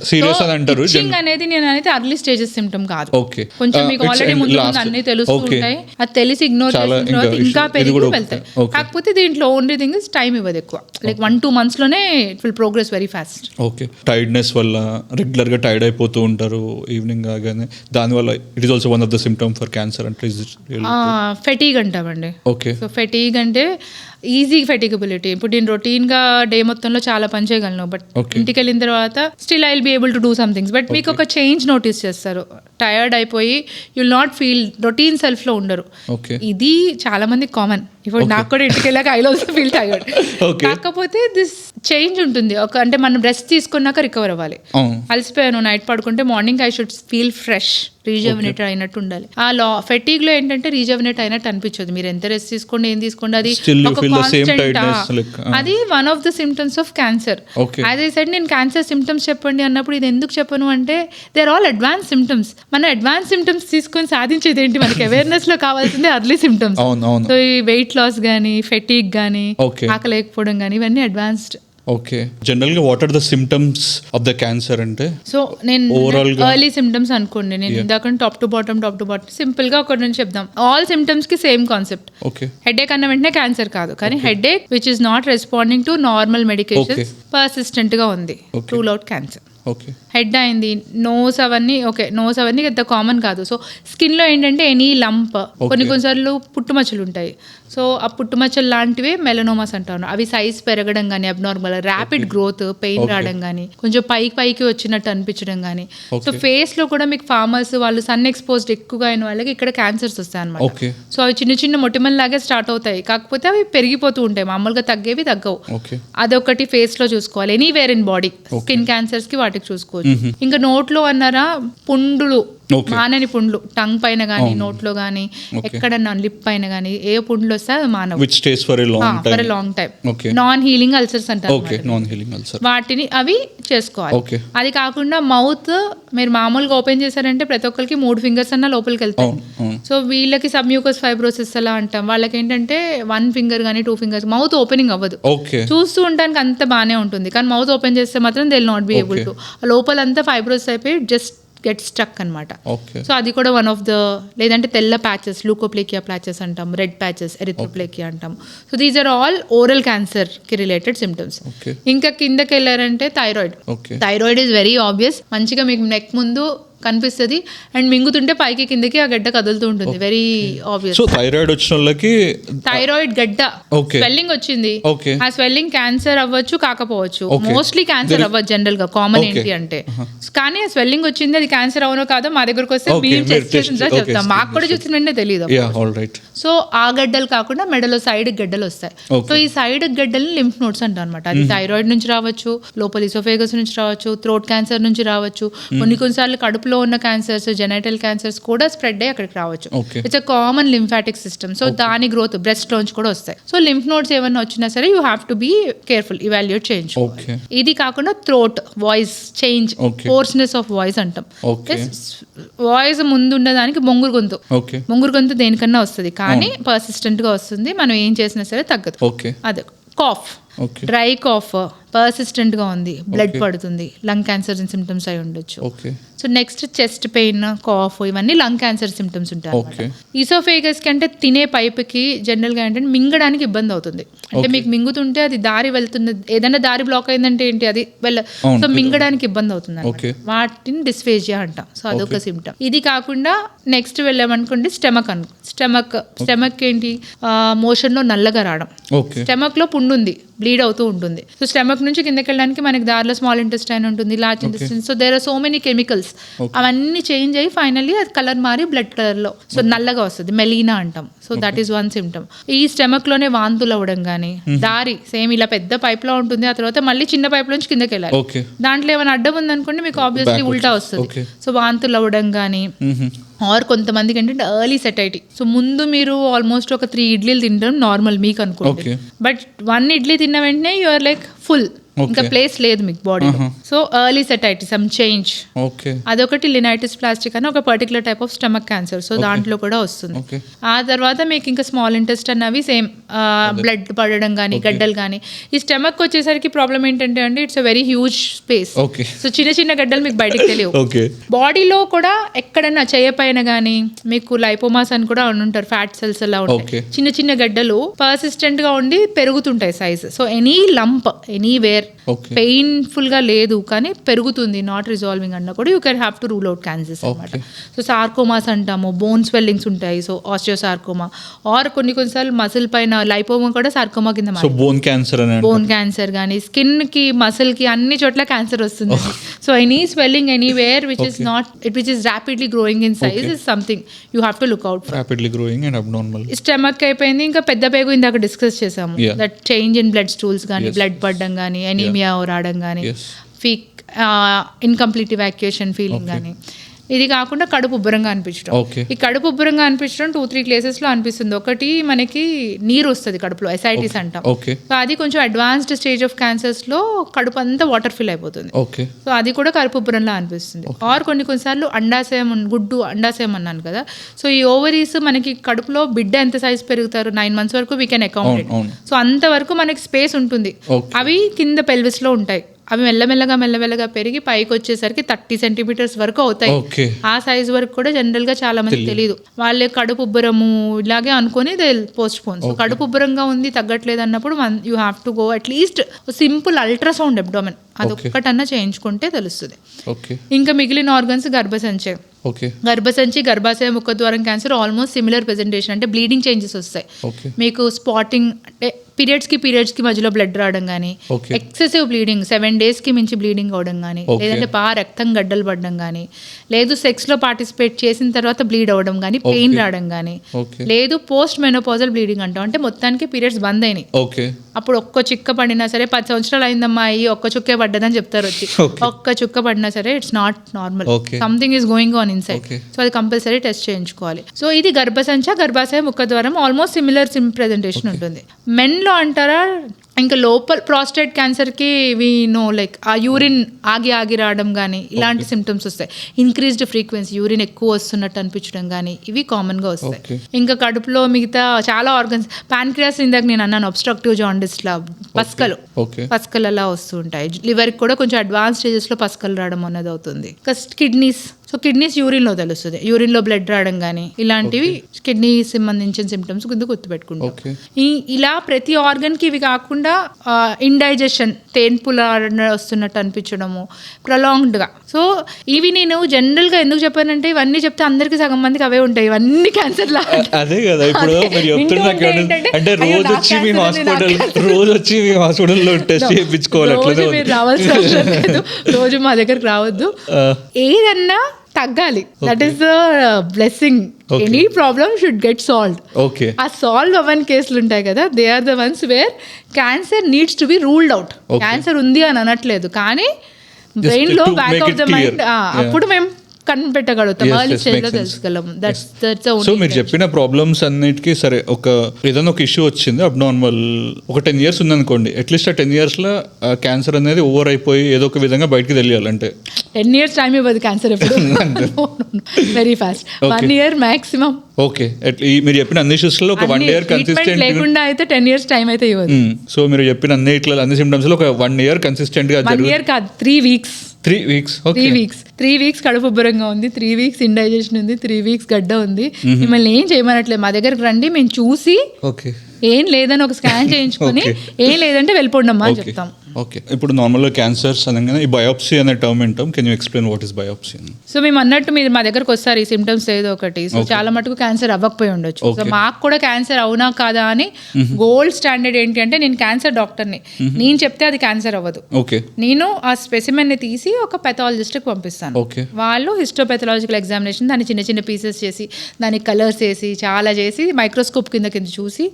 సీరియస్ అని అంటారు. ఇచ్చింగ్ అనేది నేను అనేది అర్లీ స్టేజెస్ సిమ్టమ్ కాదు. ఓకే, కొంచెం మీకు ఆల్రెడీ ముందు అన్ని తెలుస్తుంటాయి, అది తెలిసి ఇగ్నోర్ చేసిన తర్వాత ఇంకా పెరిగి వెళ్తాయి. కాకపోతే దీంట్లో ఓన్లీ థింగ్ ఇస్ టైం ఇవ్వదు ఎక్కువ, లైక్ 1-2 months లోనే it will progress very fast. Okay, tiredness వల్ల రెగ్యులర్ గా టైర్డ్ అయిపోతూ ఉంటారు ఈవినింగ్ కాగానే, దానివల్ల it is also one of the symptom for cancer అంటే ఫెటీగ్ అంటామండి. ఓకే, సో ఫెటీగ్ అంటే ఈజీ ఫెటిగబిలిటీ. ఇప్పుడు నేను రొటీన్గా డే మొత్తంలో చాలా పని చేయగలను, బట్ ఇంటికి వెళ్ళిన తర్వాత still I will be able to do some things. But మీకు ఒక చేంజ్ నోటీస్ చేస్తారు, టయర్డ్ అయిపోయి యుల్ నాట్ ఫీల్ రొటీన్ సెల్ఫ్లో ఉండరు. ఇది చాలా మంది కామన్. ఇప్పుడు నాకు కూడా ఇంటికి వెళ్ళాక ఐ ఆల్సో ఫీల్ టయర్డ్. కాకపోతే దిస్ చేంజ్ ఉంటుంది. ఒక అంటే మనం రెస్ట్ తీసుకున్నాక రికవర్ అవ్వాలి. అలసిపోయాను, నైట్ పడుకుంటే morning I should feel fresh, regerminate అయినట్టు ఉండాలి. ఆ ఫెటీగ్ లో ఏంటంటే రీజర్మినేట్ అయినట్టు అనిపించదు. మీరు ఎంత రెస్ట్ తీసుకోండి, ఏం తీసుకోండి, అది అది one of the symptoms of cancer. As I said, నేను క్యాన్సర్ సిమ్టమ్స్ చెప్పండి అన్నప్పుడు ఇది ఎందుకు చెప్పను అంటే they are all advance symptoms. మన అడ్వాన్స్ సిమ్టమ్స్ తీసుకొని సాధించేది ఏంటి, మనకి అవేర్నెస్ లో కావాల్సిందే అర్లీ సిమ్టమ్స్. సో ఈ వెయిట్ లాస్ కానీ, ఫెటీగ్ కానీ, ఆకలేకపోవడం కానీ, ఇవన్నీ అడ్వాన్స్డ్. ఓకే, జనరల్ గా what are the symptoms of the cancer అంటే? సో నేను ఎర్లీ సిమ్టమ్స్ అనుకోండి, నేను ఇందాక టాప్ టు బాటమ్ సింపుల్ గా ఒకటి నుంచి చెప్దాం. ఆల్ సిమ్టమ్స్ కి సేమ్ కాన్సెప్ట్. హెడేక్ అన్న వెంటనే క్యాన్సర్ కాదు, కానీ headache which is not responding to normal medications persistent గా ఉంది, రూల్ అవుట్ క్యాన్సర్. హెడ్ అయింది, నోస్ అవన్నీ పెద్ద కామన్ కాదు. సో స్కిన్ లో ఏంటంటే ఎనీ లంప్, కొన్నిసార్లు పుట్టుమచ్చలు ఉంటాయి. సో ఆ పుట్టుమచ్చలు లాంటివే మెలనోమాస్ అంటారు. అవి సైజ్ పెరగడం కానీ, అబ్నార్మల్ ర్యాపిడ్ గ్రోత్, పెయిన్ రావడం కానీ, కొంచెం పైకి వచ్చినట్టు అనిపించడం కానీ. సో ఫేస్ లో కూడా మీకు ఫార్మర్స్ వాళ్ళు సన్ ఎక్స్పోజ్డ్ ఎక్కువగా అయిన వాళ్ళకి ఇక్కడ క్యాన్సర్స్ వస్తాయి అనమాట. సో అవి చిన్న మొటిమల్ లాగే స్టార్ట్ అవుతాయి, కాకపోతే అవి పెరిగిపోతూ ఉంటాయి. మామూలుగా తగ్గేవి తగ్గవు. అదొకటి ఫేస్ లో చూసుకోవాలి. Anywhere in body skin cancers కి వాటికి చూసుకోవచ్చు. ఇంకా నోట్లో అన్నారా, పుండులు, మానని పుండ్లు, టంగ్ పైన గానీ, నోట్లో గానీ, ఎక్కడన్నా లిప్ పైన గానీ ఏ పుండ్లు వస్తే అది మానవు, for a long time. Non healing ulcers అంటారు, వాటిని అవి చేసుకోవాలి. అది కాకుండా మౌత్ మీరు మామూలుగా ఓపెన్ చేశారంటే ప్రతి ఒక్కరికి 3 fingers అన్న లోపలికి వెళ్తాయి. సో వీళ్ళకి సబ్మ్యూకస్ ఫైబ్రోసిస్ అలా అంటాం. వాళ్ళకి ఏంటంటే 1 finger కానీ 2 fingers, మౌత్ ఓపెనింగ్ అవ్వదు. చూస్తూ ఉండడానికి అంత బాగానే ఉంటుంది, కానీ మౌత్ ఓపెన్ చేస్తే మాత్రం they will not be able to. లోపలంతా ఫైబ్రోసిస్ అయిపోయి జస్ట్ గెట్ స్ట్రక్ అనమాట. సో అది కూడా వన్ ఆఫ్ ద, లేదంటే తెల్ల ప్యాచెస్, లూకోప్లేకియా ప్యాచెస్ అంటాం, రెడ్ ప్యాచెస్, ఎరిథ్రోప్లేకియా అంటాం. So these are all oral cancer కి రిలేటెడ్ సిమ్టమ్స్. ఇంకా కిందకి వెళ్ళారంటే థైరాయిడ్ ఈజ్ వెరీ ఆబ్వియస్. మంచిగా మీకు నెక్ ముందు కనిపిస్తుంది అండ్ మింగుతుంటే పైకి కిందకి ఆ గడ్డ కదులుతూ ఉంటుంది, వెరీ ఆబ్వియస్. సో థైరాయిడ్ వచ్చిన వాళ్ళకి థైరాయిడ్ గడ్డ స్వెల్లింగ్ వచ్చింది, ఆ స్వెల్లింగ్ క్యాన్సర్ అవ్వచ్చు, కాకపోవచ్చు. మోస్ట్లీ క్యాన్సర్ అవ్వచ్చు జనరల్ గా. కామన్ ఏంటి అంటే, కానీ ఆ స్వెల్లింగ్ వచ్చింది, అది క్యాన్సర్ అవునో కాదో మా దగ్గరకు వస్తే మేము టెస్ట్ చేసిన చెప్తాం. మాకు కూడా చూసిన వెంటనే తెలియదు. సో ఆ గడ్డలు కాకుండా మెడలో సైడ్ గడ్డలు వస్తాయి. సో ఈ సైడ్ గడ్డలు లింఫ్ నోడ్స్ అంటాం అనమాట. అది థైరాయిడ్ నుంచి రావచ్చు, లోపల ఇసోఫేగస్ నుంచి రావచ్చు, థ్రోట్ క్యాన్సర్ నుంచి రావచ్చు, కొన్నిసార్లు కడుపులో లో ఉన్న క్యాన్సర్స్, జెనైటల్ క్యాన్సర్స్ కూడా స్ప్రెడ్ అయ్యి అక్కడికి రావచ్చు. Okay. It's a common lymphatic system. So దాని గ్రోత్ బ్రెస్ట్ లోంచి కూడా వస్తాయి. సో లింఫ్ నోడ్స్ ఏమన్నా వచ్చినా సరే you have to be careful, evaluate చేయించుకోవాలి. Okay. ఇది కాకుండా throat voice change, Okay. Hoarseness of voice అంటాం. Okay. వాయిస్ ముందు ఉండడానికి బొంగురు గొంతు, ఓకే బొంగురు గొంతు దేనికన్నా వస్తుంది, కానీ పర్సిస్టెంట్ గా వస్తుంది, మనం ఏం చేసినా సరే తగ్గదు. ఓకే అదే cough, okay dry cough persistent గా ఉంది, బ్లడ్ పడుతుంది, లంగ్ క్యాన్సర్ సిమ్టమ్స్ అయి ఉండొచ్చు. Okay so next chest pain, cough, ఇవన్నీ లంగ్ క్యాన్సర్ సిమ్టమ్స్ ఉంటాయి. Okay. ఈసోఫేగస్ కి అంటే తినే పైపుకి జనరల్ గా ఏంటంటే మింగడానికి ఇబ్బంది అవుతుంది. అంటే మీకు మింగుతుంటే అది దారి వెళ్తుంది, ఏదైనా దారి బ్లాక్ అయిందంటే ఏంటి అది సో మింగడానికి ఇబ్బంది అవుతుంది Okay. అన్నమాట. వాటిని డిస్ఫేజియా అంటాం. సో అదొక సిమ్టమ్. ఇది కాకుండా నెక్స్ట్ వెళ్ళామనుకోండి స్టమక్ స్టమక్ ఏంటి, మోషన్ లో నల్లగా రావడం, ఓకే స్టమక్ లో పుండు ఉంది, బ్లీడ్ అవుతూ ఉంటుంది. సో స్టమక్ నుంచి కిందకి వెళ్ళడానికి మనకి దారిలో స్మాల్ ఇంటెస్టైన్ ఉంటుంది, large intestine. So there are so many chemicals. అవన్నీ చేంజ్ అయ్యి ఫైనల్లీ అది కలర్ మారి బ్లడ్ కలర్ లో సో నల్లగా వస్తుంది, మెలీనా అంటాం. So that is one symptom. ఈ స్టమక్ లోనే వాంతులు అవ్వడం కానీ, దారి సేమ్ ఇలా పెద్ద పైప్ లో ఉంటుంది, ఆ తర్వాత మళ్ళీ చిన్న పైప్ నుంచి కిందకి వెళ్ళాలి. ఓకే దాంట్లో ఏమైనా అడ్డం ఉందనుకోండి మీకు ఆబ్వియస్లీ ఉల్టా వస్తుంది. సో వాంతులు అవ్వడం కానీ, ఆర్ కొంతమందికి ఏంటంటే ఎర్లీ సెటైటీ. సో ముందు మీరు ఆల్మోస్ట్ ఒక 3 ఇడ్లీలు తింటాం నార్మల్ మీకు అనుకోండి, Okay. బట్ 1 ఇడ్లీ తిన్న వెంటనే యు ఆర్ లైక్ ఫుల్, ఇంకా ప్లేస్ లేదు మీకు బాడీలో. So early సెటైటీ, some change. Okay అదొకటి లినైటిస్ ప్లాస్టిక్ అని ఒక particular type of stomach cancer. So దాంట్లో కూడా వస్తుంది. ఓకే ఆ తర్వాత మీకు ఇంకా స్మాల్ ఇంటెస్టైన్ అవి సేమ్ బ్లడ్ పడడం కానీ, గడ్డలు కానీ. ఈ స్టమక్ వచ్చేసరికి ప్రాబ్లం ఏంటంటే అండి it's a very huge space. Okay so చిన్న చిన్న గడ్డలు మీకు బయటకు తెలియవు. ఓకే బాడీలో కూడా ఎక్కడన్నా చేయపైన కానీ మీకు లైపోమాస్ అని కూడా ఉంటారు, ఫ్యాట్ సెల్స్ అలా ఉంటాయి. Okay. చిన్న చిన్న గడ్డలు పర్సిస్టెంట్ గా ఉండి పెరుగుతుంటాయి size. So any lump anywhere okay painful గా లేదు కానీ పెరుగుతుంది, నాట్ రిజాల్వింగ్ అన్నా కూడా you can have to rule out cancers అనమాట. సో సార్కోమాస్ అంటాము, బోన్ స్వెల్లింగ్స్ ఉంటాయి. సో ఆస్టియోసార్కోమా ఆర్ కొన్నిసార్లు మసిల్ పైన లైపోమా కూడా సార్కోమా కింద సో బోన్ క్యాన్సర్ అని బోన్ క్యాన్సర్ కానీ, స్కిన్ కి, మసిల్ కి అన్ని చోట్ల క్యాన్సర్ వస్తుంది. So any swelling anywhere which is not which is rapidly growing in size is something you have to look out for. Rapidly growing and abnormal. Stomach అయిపోయింది, ఇంకా పెద్ద పేగు ఇందాక డిస్కస్ చేసాము. Yeah. That change in blood stools కానీ, Yes. Blood పడడం కానీ, anaemia రావడం కానీ, Yes. ఫీక్ ఇన్కంప్లీట్ ఇవాక్యుయేషన్ ఫీలింగ్ కానీ. ఇది కాకుండా కడుపు ఉబ్బరంగా అనిపించడం. ఓకే ఈ కడుపు ఉబ్బరంగా అనిపించడం 2-3 ప్లేసెస్ లో అనిపిస్తుంది. ఒకటి మనకి నీరు వస్తుంది కడుపులో, ఎసైటిస్ అంటాం. ఓకే సో అది కొంచెం అడ్వాన్స్డ్ స్టేజ్ ఆఫ్ క్యాన్సర్స్ లో కడుపు అంతా వాటర్ ఫిల్ అయిపోతుంది. ఓకే సో అది కూడా కడుపు ఉబ్బరంలా అనిపిస్తుంది. ఆర్ కొన్నిసార్లు అండాశయం, గుడ్డు అండాశయం అన్నాను కదా. సో ఈ ఓవరీస్ మనకి కడుపులో బిడ్డ ఎంత సైజ్ పెరుగుతారు 9 months వరకు వీ కెన్ అకౌంట్. అవును. సో అంతవరకు మనకి స్పేస్ ఉంటుంది. Okay. అవి కింద పెల్విస్ లో ఉంటాయి. అవి మెల్లమెల్లగా పెరిగి పైకి వచ్చేసరికి 30 centimeters వరకు అవుతాయి. ఓకే ఆ సైజ్ వరకు కూడా జనరల్ గా చాలా మంది తెలియదు. వాళ్ళే కడుపు ఉబ్బరము ఇలాగే అనుకొని దే పోస్ట్ పోన్. సో కడుపు ఉబ్బరంగా ఉంది, తగ్గట్లేదు అన్నప్పుడు you have to go at least simple ultrasound abdomen అదొక్కటన్నా చేయించుకుంటే తెలుస్తుంది. ఓకే ఇంకా మిగిలిన ఆర్గన్స్ గర్భసంచి, ఓకే గర్భసంచి, గర్భాశయ ముఖద్వారం క్యాన్సర్ ఆల్మోస్ట్ సిమిలర్ ప్రెజెంటేషన్. అంటే బ్లీడింగ్ చేంజెస్ వస్తాయి ఓకే మీకు. స్పాటింగ్ అంటే పీరియడ్స్ కి మధ్యలో బ్లడ్ రావడం కానీ, Okay. ఎక్సెసివ్ బ్లీడింగ్ 7 days కి మించి బ్లీడింగ్ అవడం కానీ, Okay. లేదంటే రక్తం గడ్డలు పడడం కానీ, లేదు సెక్స్ లో పార్టిసిపేట్ చేసిన తర్వాత బ్లీడ్ అవడం కానీ, పెయిన్ Okay. రావడం కానీ, ఓకే లేదు పోస్ట్ మెనోపాజల్ బ్లీడింగ్ అంటాం. అంటే మొత్తానికి పీరియడ్స్ బంద్ అయినాయి, ఓకే అప్పుడు ఒక్క చుక్క పడినా సరే 10 సంవత్సరాలు అయిందమ్మా అయ్యి ఒక్క చుక్కే పడ్డదని చెప్తారు వచ్చి. Okay. ఒక్క చుక్క పడినా సరే it's not normal, Okay. Something is going on inside. Okay. So అది కంపల్సరీ టెస్ట్ చేయించుకోవాలి. సో ఇది గర్భసంచ, గర్భాశయ ముఖద్వారం ఆల్మోస్ట్ సిమిలర్ ప్రెజెంటేషన్ ఉంటుంది. మెన్ లో అంటారా ఇంకా లోపల ప్రాస్టేట్ క్యాన్సర్కి వి నో లైక్ ఆ యూరిన్ ఆగి రావడం కానీ ఇలాంటి సిమ్టమ్స్ వస్తాయి. ఇంక్రీజ్డ్ ఫ్రీక్వెన్సీ, యూరిన్ ఎక్కువ వస్తున్నట్టు అనిపించడం కానీ ఇవి కామన్గా వస్తాయి. ఇంకా కడుపులో మిగతా చాలా ఆర్గన్స్, ప్యాన్క్రియాస్ ఇందాక నేను అన్నాను అబ్స్ట్రక్టివ్ జాండిస్ లా పస్కలు అలా వస్తూ ఉంటాయి. లివర్కి కూడా కొంచెం అడ్వాన్స్ స్టేజెస్లో పస్కలు రావడం అన్నది అవుతుంది. కిడ్నీస్, సో కిడ్నీస్ యూరిన్లో తెలుస్తుంది, యూరిన్లో బ్లడ్ రావడం కానీ ఇలాంటివి కిడ్నీ సంబంధించిన సిమ్టమ్స్ కింద గుర్తుపెట్టుకుంటాం. ఇలా ప్రతి ఆర్గన్కి ఇవి కాకుండా ఇండైజెషన్, తేన్పుల వస్తున్నట్టు అనిపించడము ప్రొలాంగ్డ్గా. సో ఇవి నేను జనరల్గా ఎందుకు చెప్పానంటే ఇవన్నీ చెప్తే అందరికీ సగం మందికి అవే ఉంటాయి, ఇవన్నీ క్యాన్సర్ లా. అదే కదా ఇప్పుడు మీరు చెప్తున్నారు అంటే రోజు వచ్చి మీ హాస్పిటల్లో టెస్ట్ చేయించుకోవాలి. మీరు రావాల్సిన అవసరం లేదు, రోజు మా దగ్గరకు రావద్దు. ఏదన్నా తగ్గాలి, that is the blessing. Any problem should get solved. Okay ఆ సాల్వ్ అవ్వని కేసులు ఉంటాయి కదా, they are the ones where cancer needs to be ruled out. Cancer ఉంది అని అనట్లేదు, కానీ బ్రెయిన్ లో బ్యాక్ ఆఫ్ ద మైండ్ అప్పుడు మేము కనిపెట్టగలుగుతాం, Yes, ఎర్లీ yes, స్టేజ్ లో makes sense. తెలుసుకోగలం. దట్స్ సో మీరు చెప్పిన ప్రాబ్లమ్స్ అన్నిటికీ సరే ఏదైనా ఒక ఇష్యూ వచ్చింది అబ్నార్మల్ ఒక 10 years ఉందనుకోండి, అట్లీస్ట్ ఆ 10 years లో క్యాన్సర్ అనేది ఓవర్ అయిపోయి ఏదో ఒక విధంగా బయటికి తెలియాలంటే 10 years టైం ఇవ్వదు క్యాన్సర్ ఎప్పుడు, very fast, 1 year maximum. Okay, మీరు చెప్పిన అన్ని ఇష్యూస్ లో ఒక 1 year కన్సిస్టెంట్ లేకుండా అయితే 10 years టైం అయితే ఇవ్వదు. సో మీరు చెప్పిన అన్ని సిమ్టమ్స్ లో ఒక 1 year కన్సిస్టెంట్ గా 1 year కాదు, 3 weeks. 3 weeks. ఓకే, 3 weeks కడుపు ఉబ్బరంగా ఉంది, 3 weeks ఇండైజెషన్ ఉంది, 3 weeks గడ్డ ఉంది, మిమ్మల్ని ఏం చేయమనట్లేదు, మా దగ్గరకు రండి, మేము చూసి ఓకే ఏం లేదని ఒక స్కాన్ చేయించుకొని ఏం లేదంటే వెళ్ళిపోండమ్మా అని చెప్తాం. ఓకే, ఇప్పుడు నార్మల్గా క్యాన్సర్స్ అనగానే ఈ బయోప్సీ అనే టర్మ్ వింటాం. Can you explain what is biopsy? So మేము అన్నట్టు మీరు మా దగ్గరకు వస్తారు ఈ సిమ్టమ్స్ ఏదో ఒకటి, సో చాలా మటుకు క్యాన్సర్ అవ్వకపోయి ఉండొచ్చు. సో మాకు కూడా క్యాన్సర్ అవునా కాదా అని గోల్డ్ స్టాండర్డ్ ఏంటి అంటే, నేను క్యాన్సర్ డాక్టర్ని, నేను చెప్తే అది క్యాన్సర్ అవ్వదు. ఓకే, నేను ఆ స్పెసిమెన్ ని తీసి ఒక పెథాలజిస్ట్ కి పంపిస్తాను. వాళ్ళు హిస్టోపెథలాజికల్ ఎగ్జామినేషన్ దాన్ని చిన్న చిన్న పీసెస్ చేసి దానికి కలర్స్ వేసి చాలా చేసి మైక్రోస్కోప్ కింద చూసి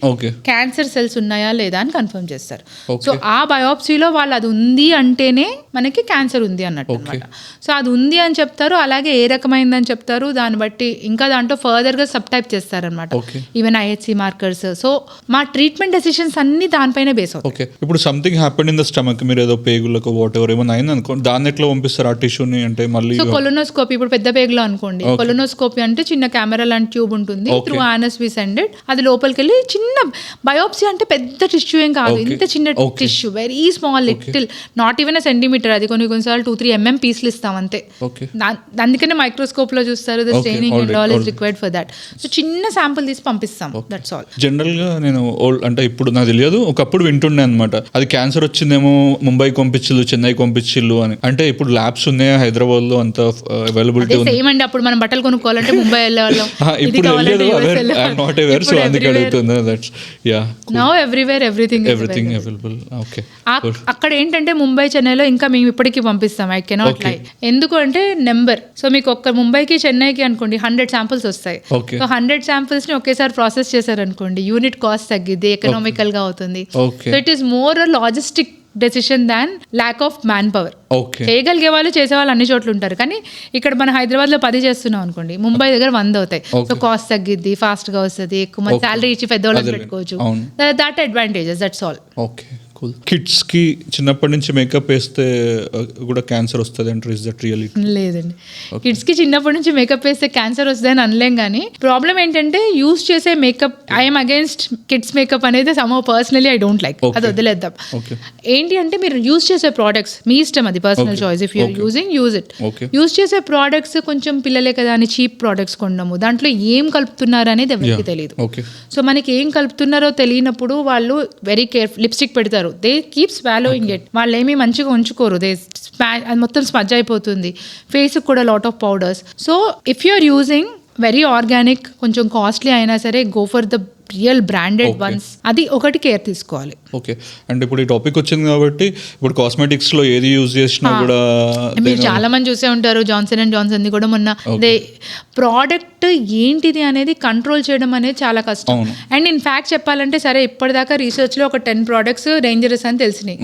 క్యాన్సర్ సెల్స్ ఉన్నాయా లేదా అని కన్ఫర్మ్ చేస్తారు. సో ఆ బయోప్సీలో వాళ్ళు అది ఉంది అంటేనే మనకి క్యాన్సర్ ఉంది అన్నట్టు అనమాట. సో అది ఉంది అని చెప్తారు, అలాగే ఏ రకమైందని చెప్తారు, దాన్ని బట్టి ఇంకా దాంట్లో ఫర్దర్ గా సబ్ టైప్ చేస్తారనమాట, ఈవెన్ ఐహెచ్సి మార్కర్స్. సో మా ట్రీట్మెంట్ డెసిషన్స్ అన్ని దానిపైన బేస్ అవుతాయి. ఓకే, ఇప్పుడు something happened in the stomach, మీరు ఏదో పేగులకు వాట్ ఎవర్ ఏమైనా అయింది అనుకోండి, దాన్ని ఎట్లా పంపిస్తారు ఆ టిష్యూని? అంటే మళ్ళీ సో కొలోనోస్కోపీ, ఇప్పుడు పెద్ద పేగులో అనుకోండి, కొలోనోస్కోపీ అంటే చిన్న కెమెరా లాంటి ట్యూబ్ ఉంటుంది, త్రూ ఆనస్ వి సెండెడ్, అది లోపలికి వెళ్ళి చిన్న బయోప్సీ అంటే పెద్ద టిష్యూ ఏం కాదు, ఇంత చిన్న tissue, very small, little, not even a centimetre, అది కొన్నిసార్లు 2-3 mm పీస్లు ఇస్తాం అంతే. అందుకనే మైక్రోస్కోప్ లో చూస్తారు, the staining and all is required for that. So చిన్న శాంపుల్ తీసి పంపిస్తాం, దట్స్ ఆల్. జనరల్ గా నేను అంటే ఇప్పుడు నాకు తెలియదు, ఒకప్పుడు వింటుండే అనమాట, అది క్యాన్సర్ వచ్చిందేమో ముంబైకి పంపించిల్లు, చెన్నైకి పంపించిల్లు అని. అంటే ఇప్పుడు ల్యాబ్స్ ఉన్నాయా హైదరాబాద్ లో అంత అవైలబిలిటీ? సేమ్ అండి, అప్పుడు మనం బట్టలు కొనుక్కోవాలంటే ముంబై వెళ్ళే వాళ్ళం, ఇప్పుడు నాట్ అవేర్, సో అందుకే అడుగుతున్నా. That's yeah, now everywhere everything available. Okay, అక్కడ ఏంటంటే ముంబై చెన్నైలో ఇంకా మేము ఇప్పటికీ పంపిస్తాం, ఐ కెనాట్ లై. ఎందుకు అంటే నెంబర్, సో మీకు ఒక్క ముంబైకి చెన్నైకి అనుకోండి 100 శాంపుల్స్ వస్తాయి. సో 100 శాంపుల్స్ ని ఒకేసారి ప్రాసెస్ చేశారనుకోండి, యూనిట్ కాస్ట్ తగ్గిద్ది, ఎకనామికల్ గా అవుతుంది. So it is more logistic decision than lack of man power. చేయగలిగే వాళ్ళు చేసే వాళ్ళు అన్ని చోట్ల ఉంటారు, కానీ ఇక్కడ మన హైదరాబాద్ లో 10 చేస్తున్నాం అనుకోండి, ముంబై దగ్గర 100 అవుతాయి. సో కాస్ట్ తగ్గిద్ది, ఫాస్ట్ గా వస్తుంది, ఎక్కువ మంది సాలరీ ఇచ్చి పెద్దవాళ్ళని పెట్టుకోవచ్చు. That advantages, that's all. Okay, cool. Kids కి చిన్నప్పటి నుంచి మేకప్ వేస్తే కూడా క్యాన్సర్ వస్తుంది అంటారు, ఇస్ దట్ రియల్లీ? లేదండి, కిడ్స్ కి చిన్నప్పటి నుంచి మేకప్ వేస్తే క్యాన్సర్ వస్తుంది అని అనలేం, కానీ ప్రాబ్లం ఏంటంటే యూస్ చేసే makeup, I'm against kids makeup అనేది some personally I don't like, అది వదిలేద్దాం. ఏంటి అంటే మీరు యూస్ చేసే ప్రోడక్ట్స్ మీ ఇష్టం, అది personal choice, if you're using use it. Use చేసే ప్రోడక్ట్స్ కొంచెం పిల్లలే కదా అని చీప్ ప్రోడక్ట్స్ కొనడము, దాంట్లో ఏం కలుపుతున్నారు అనేది ఎవరికి తెలియదు. సో మనకి ఏం కలుపుతున్నారో తెలియనప్పుడు వాళ్ళు వెరీ కేర్ఫుల్, లిప్స్టిక్ పెడతారు, దే కీప్ స్వాలోయింగ్ ఇట్, వాళ్ళు ఏమీ మంచిగా ఉంచుకోరు, దే అది మొత్తం స్మజ్ అయిపోతుంది, ఫేస్ కూడా lot of powders. So if you are using very organic, కొంచెం కాస్ట్లీ అయినా సరే, go for the real branded ones, అది ఒకటి కేర్ తీసుకోవాలి. ఓకే, అండ్ ఇప్పుడు ఈ టాపిక్ వచ్చింది కాబట్టి ఇప్పుడు కాస్మెటిక్స్ లో ఏది యూజ్ చేసినా కూడా మీరు చాలా మంది చూసే ఉంటారు, జాన్సన్ అండ్ జాన్సన్ ది కూడా మొన్న ప్రోడక్ట్ ఏంటిది అనేది కంట్రోల్ చేయడం అనేది చాలా కష్టం. అండ్ ఇన్ ఫ్యాక్ట్ చెప్పాలంటే సరే, ఇప్పటిదాకా రీసెర్చ్ లో ఒక 10 products డేంజరస్ అని తెలిసినాయి.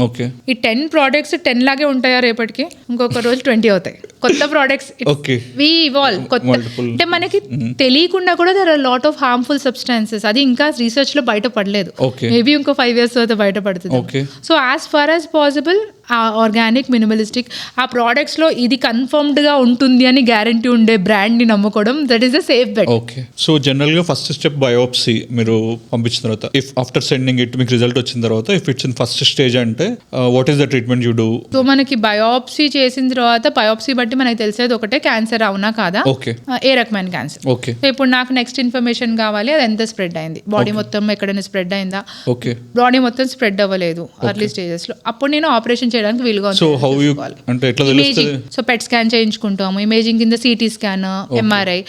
ఈ 10 products 10 లాగే ఉంటాయా రేపటికి? ఇంకొక రోజు 20 అవుతాయి కొత్త ప్రోడక్ట్స్. వి ఇవాల్వ్, కొత్త అంటే మనకి తెలియకుండా కూడా there are lot of harmful substances, అది ఇంకా రీసెర్చ్ లో బయటపడలేదు, మేబీ ఇంకో 5 years తర్వాత బయటపడుతుంది. So as far as possible organic, minimalistic, ఆ ప్రోడక్ట్స్ లో ఇది కన్ఫర్మ్డ్ గా ఉంటుంది అని గ్యారంటీ ఉండే బ్రాండ్ ని నమ్ముకోవడం, that is a safe bet. Okay, so general గా ఫస్ట్ స్టెప్ బయోప్సీ మీరు పంపించిన తర్వాత, ఇఫ్ ఆఫ్టర్ సెండింగ్ ఇట్ మీకు రిజల్ట్ వచ్చిన తర్వాత, if it's in first stage అంటే what is the treatment you do? So మనకి బయోప్సీ చేసిన తర్వాత, బయోప్సీ బట్టి మనకి తెలిసేది ఒకటే, క్యాన్సర్ అవునా కాదా, ఏ రకమైన క్యాన్సర్. ఓకే, సో ఇప్పుడు నాకు నెక్స్ట్ ఇన్ఫర్మేషన్ కావాలి, అది ఎంత స్ప్రెడ్ అయింది, బాడీ మొత్తం ఎక్కడైనా స్ప్రెడ్ అయిందా, బాడీ మొత్తం స్ప్రెడ్ అవ్వలేదు ఎర్లీ స్టేజెస్ లో, అప్పుడు నేను ఆపరేషన్ చేయడానికి వీలుగా ఉంది. సో పెట్ స్కాన్ చేయించుకుంటాము, ఇమేజింగ్ కింద సిటీ స్కాన్, ఎంఆర్ఐ,